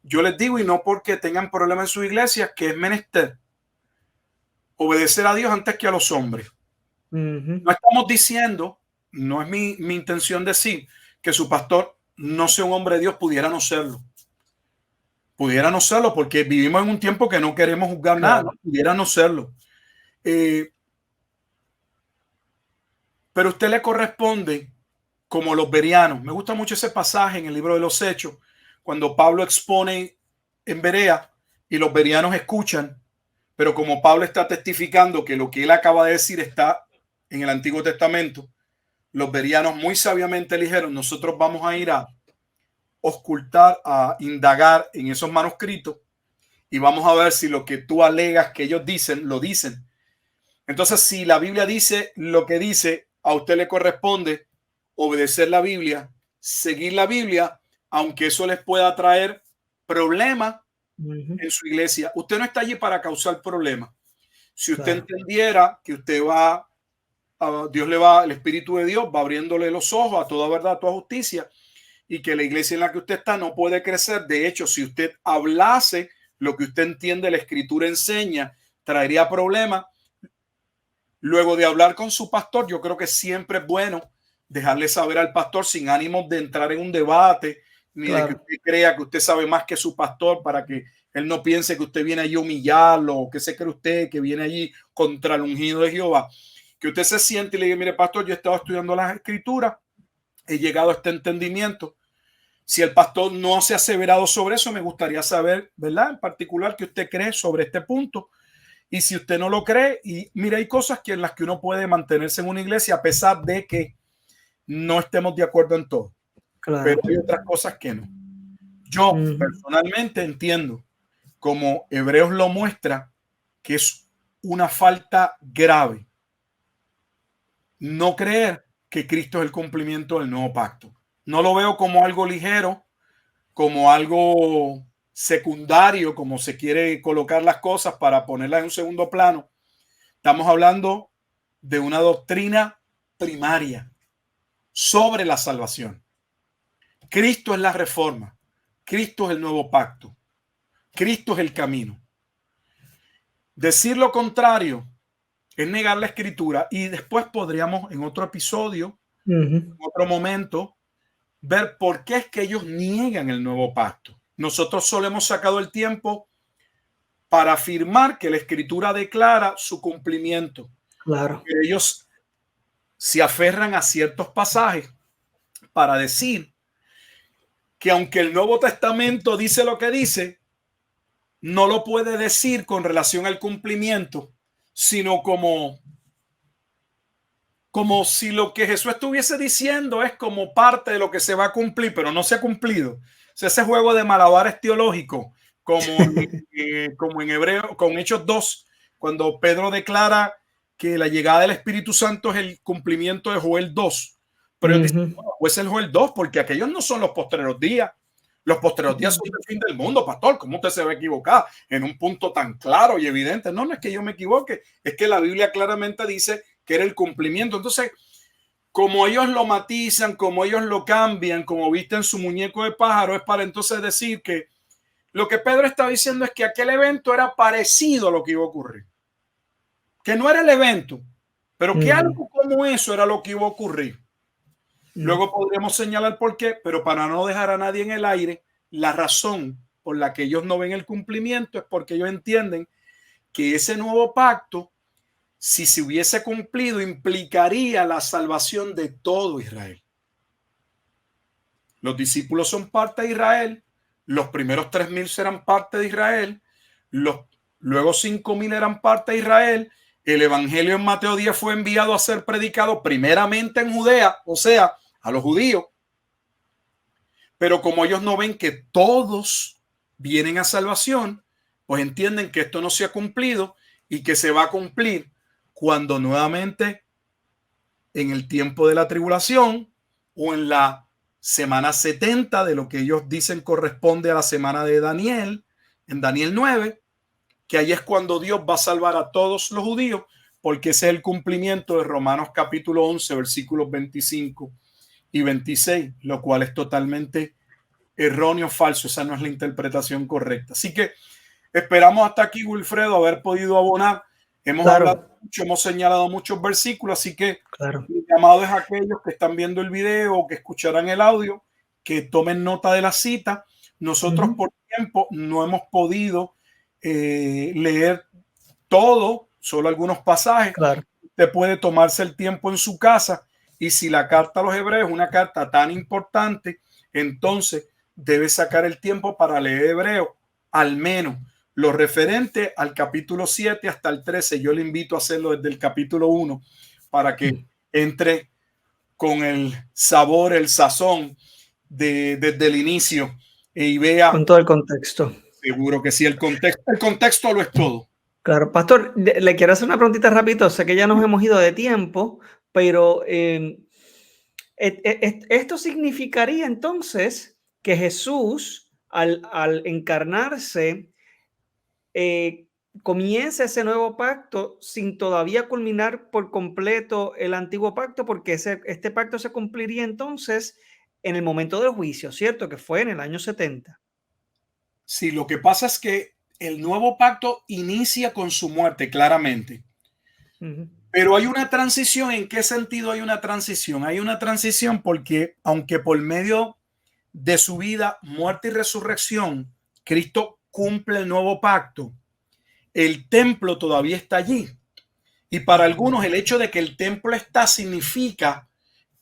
Yo les digo, y no porque tengan problemas en su iglesia, que es menester obedecer a Dios antes que a los hombres. Ujú. No estamos diciendo, no es mi intención decir que su pastor no sea un hombre de Dios, pudiera no serlo. Pudiera no serlo porque vivimos en un tiempo que no queremos juzgar nada, ¿no? Claro. Pudiera no serlo. Eh, pero a usted le corresponde como los bereanos. Me gusta mucho ese pasaje en el libro de los Hechos, cuando Pablo expone en Berea y los bereanos escuchan, pero como Pablo está testificando que lo que él acaba de decir está en el Antiguo Testamento, los bereanos muy sabiamente dijeron, nosotros vamos a ir a ocultar, a indagar en esos manuscritos y vamos a ver si lo que tú alegas que ellos dicen, lo dicen. Entonces, si la Biblia dice lo que dice, a usted le corresponde obedecer la Biblia, seguir la Biblia, aunque eso les pueda traer problemas Ujú. en su iglesia. Usted no está allí para causar problemas. Si usted Claro. entendiera que usted va, el Espíritu de Dios va abriéndole los ojos a toda verdad, a toda justicia, y que la iglesia en la que usted está no puede crecer. De hecho, si usted hablase lo que usted entiende, la escritura enseña, traería problemas. Luego de hablar con su pastor, yo creo que siempre es bueno dejarle saber al pastor sin ánimo de entrar en un debate, ni de que Claro. usted crea que usted sabe más que su pastor para que él no piense que usted viene allí a humillarlo o que se cree usted que viene allí contra el ungido de Jehová. Que usted se siente y le diga, mire pastor, yo he estado estudiando las escrituras, he llegado a este entendimiento. Si el pastor no se ha aseverado sobre eso, me gustaría saber, ¿verdad? En particular, qué usted cree sobre este punto. Y si usted no lo cree, y mira, hay cosas que en las que uno puede mantenerse en una iglesia a pesar de que no estemos de acuerdo en todo, pero Claro. hay otras cosas que no. Yo Ujú. personalmente entiendo, como Hebreos lo muestra, que es una falta grave no creer que Cristo es el cumplimiento del nuevo pacto. No lo veo como algo ligero, como algo secundario, como se quiere colocar las cosas para ponerlas en un segundo plano. Estamos hablando de una doctrina primaria sobre la salvación. Cristo es la reforma, Cristo es el nuevo pacto, Cristo es el camino. Decir lo contrario es negar la escritura y después podríamos en otro episodio, Ujú. en otro momento, ver por qué es que ellos niegan el nuevo pacto. Nosotros solo hemos sacado el tiempo para afirmar que la escritura declara su cumplimiento. Claro. Pero ellos se aferran a ciertos pasajes para decir que aunque el Nuevo Testamento dice lo que dice, no lo puede decir con relación al cumplimiento, sino como como si lo que Jesús estuviese diciendo es como parte de lo que se va a cumplir, pero no se ha cumplido. O sea, ese juego de malabares teológicos, como en Hebreo, con Hechos 2, cuando Pedro declara que la llegada del Espíritu Santo es el cumplimiento de Joel 2. Pero ellos dicen, no, pues es el Joel 2, porque aquellos no son los postreros días. Los postreros días son el fin del mundo, pastor. ¿Cómo usted se va a equivocar en un punto tan claro y evidente? No, no es que yo me equivoque, es que la Biblia claramente dice que era el cumplimiento. Entonces, como ellos lo matizan, como ellos lo cambian, como visten su muñeco de pájaro, es para entonces decir que lo que Pedro está diciendo es que aquel evento era parecido a lo que iba a ocurrir. Que no era el evento, pero que algo como eso era lo que iba a ocurrir. Luego podríamos señalar por qué, pero para no dejar a nadie en el aire, la razón por la que ellos no ven el cumplimiento es porque ellos entienden que ese nuevo pacto, si se hubiese cumplido, implicaría la salvación de todo Israel. Los discípulos son parte de Israel, los primeros 3,000 serán parte de Israel, luego 5,000 eran parte de Israel. El evangelio en Mateo 10 fue enviado a ser predicado primeramente en Judea, o sea, a los judíos. Pero como ellos no ven que todos vienen a salvación, pues entienden que esto no se ha cumplido y que se va a cumplir cuando nuevamente en el tiempo de la tribulación o en la semana 70 de lo que ellos dicen corresponde a la semana de Daniel, en Daniel 9, que ahí es cuando Dios va a salvar a todos los judíos, porque ese es el cumplimiento de Romanos capítulo 11, versículos 25 y 26, lo cual es totalmente erróneo, falso. Esa no es la interpretación correcta. Así que esperamos hasta aquí, Wilfredo, haber podido abonar. Hemos hablado mucho, hemos señalado muchos versículos, así que mi llamado es a aquellos que están viendo el video o que escucharán el audio, que tomen nota de la cita. Nosotros por tiempo no hemos podido leer todo, solo algunos pasajes. Usted puede tomarse el tiempo en su casa y si la carta a los hebreos es una carta tan importante, entonces debe sacar el tiempo para leer hebreo, al menos lo referente al capítulo 7 hasta el 13. Yo le invito a hacerlo desde el capítulo 1 para que entre con el sabor, el sazón desde el inicio y vea con todo el contexto. Seguro que sí, el contexto lo es todo. Claro, pastor, le quiero hacer una preguntita rapidito. Sé que ya nos hemos ido de tiempo, pero esto significaría entonces que Jesús, al encarnarse, comienza ese nuevo pacto sin todavía culminar por completo el antiguo pacto, porque este pacto se cumpliría entonces en el momento del juicio, ¿cierto? Que fue en el año 70. Sí, lo que pasa es que el nuevo pacto inicia con su muerte, claramente. Pero hay una transición. ¿En qué sentido hay una transición? Hay una transición porque, aunque por medio de su vida, muerte y resurrección, Cristo cumple el nuevo pacto, el templo todavía está allí. Y para algunos el hecho de que el templo está significa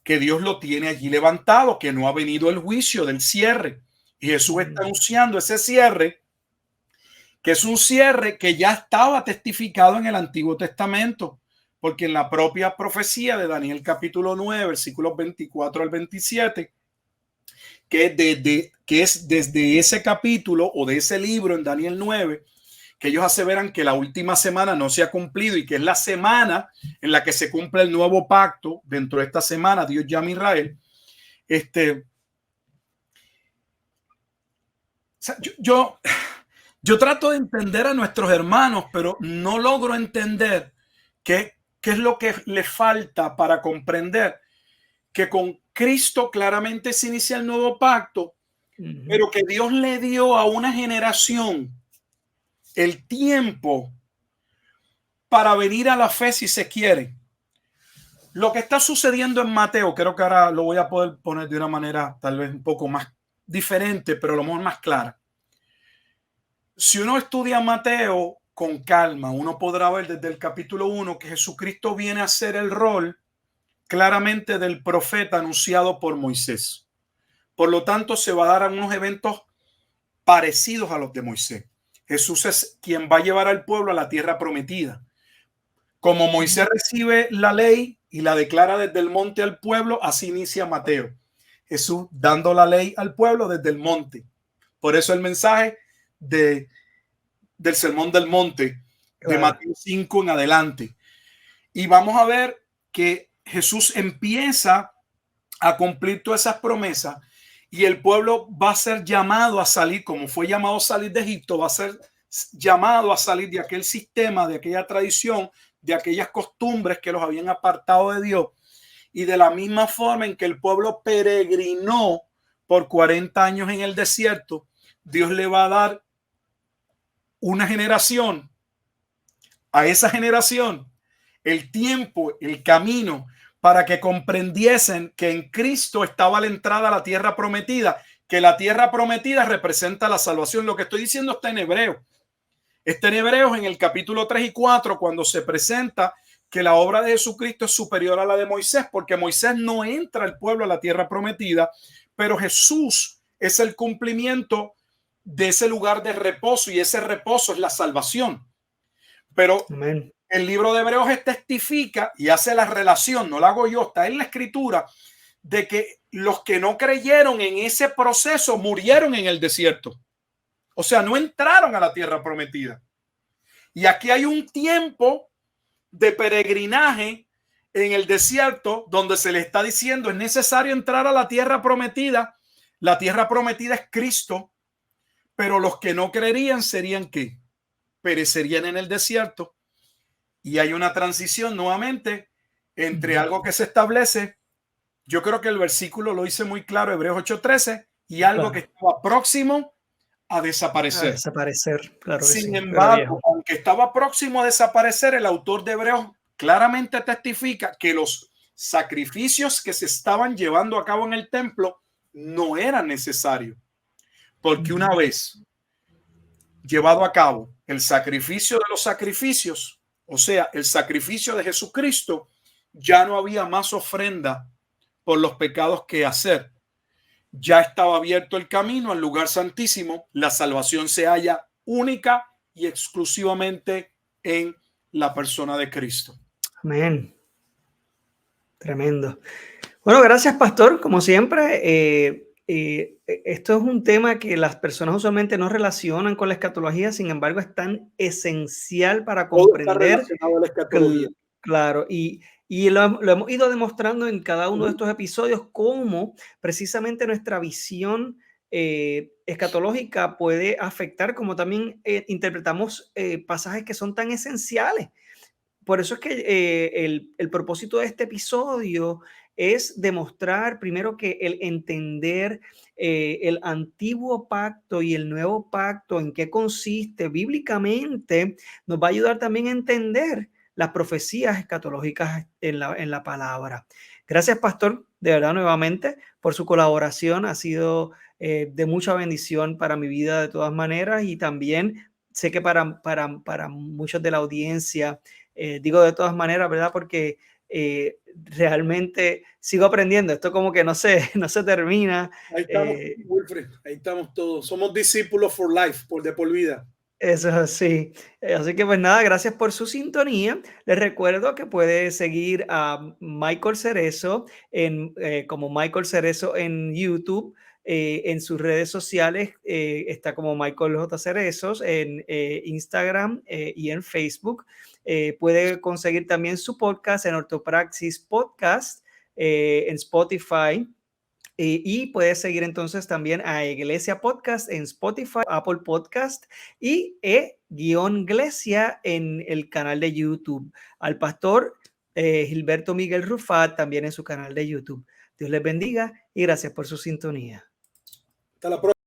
que Dios lo tiene allí levantado, que no ha venido el juicio del cierre. Y Jesús está anunciando ese cierre, que es un cierre que ya estaba testificado en el Antiguo Testamento, porque en la propia profecía de Daniel capítulo 9, versículos 24 al 27, que es desde ese capítulo o de ese libro en Daniel 9, que ellos aseveran que la última semana no se ha cumplido y que es la semana en la que se cumple el nuevo pacto. Dentro de esta semana Dios llama a Israel. Yo trato de entender a nuestros hermanos, pero no logro entender qué es lo que le falta para comprender que con Cristo claramente se inicia el nuevo pacto, pero que Dios le dio a una generación el tiempo para venir a la fe si se quiere. Lo que está sucediendo en Mateo, creo que ahora lo voy a poder poner de una manera tal vez un poco más diferente, pero a lo mejor más clara. Si uno estudia Mateo con calma, uno podrá ver desde el capítulo 1 que Jesucristo viene a hacer el rol claramente del profeta anunciado por Moisés. Por lo tanto, se va a dar unos eventos parecidos a los de Moisés. Jesús es quien va a llevar al pueblo a la tierra prometida. Como Moisés recibe la ley y la declara desde el monte al pueblo. Así inicia Mateo. Jesús dando la ley al pueblo desde el monte. Por eso el mensaje del Sermón del Monte, de Mateo 5 en adelante. Y vamos a ver que Jesús empieza a cumplir todas esas promesas y el pueblo va a ser llamado a salir, como fue llamado a salir de Egipto, va a ser llamado a salir de aquel sistema, de aquella tradición, de aquellas costumbres que los habían apartado de Dios. Y de la misma forma en que el pueblo peregrinó por 40 años en el desierto, Dios le va a dar una generación, a esa generación, el tiempo, el camino, para que comprendiesen que en Cristo estaba la entrada a la tierra prometida, que la tierra prometida representa la salvación. Lo que estoy diciendo está en Hebreo. Está en Hebreos en el capítulo 3 y 4, cuando se presenta que la obra de Jesucristo es superior a la de Moisés, porque Moisés no entra al pueblo a la tierra prometida, pero Jesús es el cumplimiento de ese lugar de reposo, y ese reposo es la salvación. Pero amén. El libro de Hebreos testifica y hace la relación, no la hago yo, está en la escritura, de que los que no creyeron en ese proceso murieron en el desierto. O sea, no entraron a la tierra prometida. Y aquí hay un tiempo de peregrinaje en el desierto donde se le está diciendo es necesario entrar a la tierra prometida. La tierra prometida es Cristo, pero los que no creerían serían ¿qué? Perecerían en el desierto. Y hay una transición nuevamente entre algo que se establece. Yo creo que el versículo lo dice muy claro, Hebreos 8:13, y algo que estaba próximo a desaparecer. A desaparecer, claro que Sin sí, embargo, aunque estaba próximo a desaparecer, el autor de Hebreos claramente testifica que los sacrificios que se estaban llevando a cabo en el templo no eran necesarios, porque una vez llevado a cabo el sacrificio de los sacrificios, o sea, el sacrificio de Jesucristo, ya no había más ofrenda por los pecados que hacer. Ya estaba abierto el camino al lugar santísimo. La salvación se halla única y exclusivamente en la persona de Cristo. Amén. Tremendo. Bueno, gracias, pastor. Como siempre, esto es un tema que las personas usualmente no relacionan con la escatología, sin embargo, es tan esencial para comprender. Claro, y lo hemos ido demostrando en cada uno de estos episodios, cómo precisamente nuestra visión escatológica puede afectar, como también interpretamos pasajes que son tan esenciales. Por eso es que el propósito de este episodio es demostrar primero que el entender el antiguo pacto y el nuevo pacto, en qué consiste bíblicamente, nos va a ayudar también a entender las profecías escatológicas en la palabra. Gracias, pastor, de verdad, nuevamente, por su colaboración. Ha sido de mucha bendición para mi vida de todas maneras, y también sé que para muchos de la audiencia, digo de todas maneras, ¿verdad? Porque realmente sigo aprendiendo. Esto como que no se termina. Ahí estamos, Wilfred, ahí estamos todos. Somos discípulos for life, de por vida. Eso es así. Así que pues nada, gracias por su sintonía. Les recuerdo que puede seguir a Michael Cerezo como Michael Cerezo en YouTube. En sus redes sociales está como Michael J. Cerezos en Instagram y en Facebook. Puede conseguir también su podcast en Ortopraxis Podcast en Spotify. Y puedes seguir entonces también a Iglesia Podcast en Spotify, Apple Podcast y E-Glesia en el canal de YouTube. Al pastor Gilberto Miguel Rufat también en su canal de YouTube. Dios les bendiga y gracias por su sintonía. Hasta la próxima.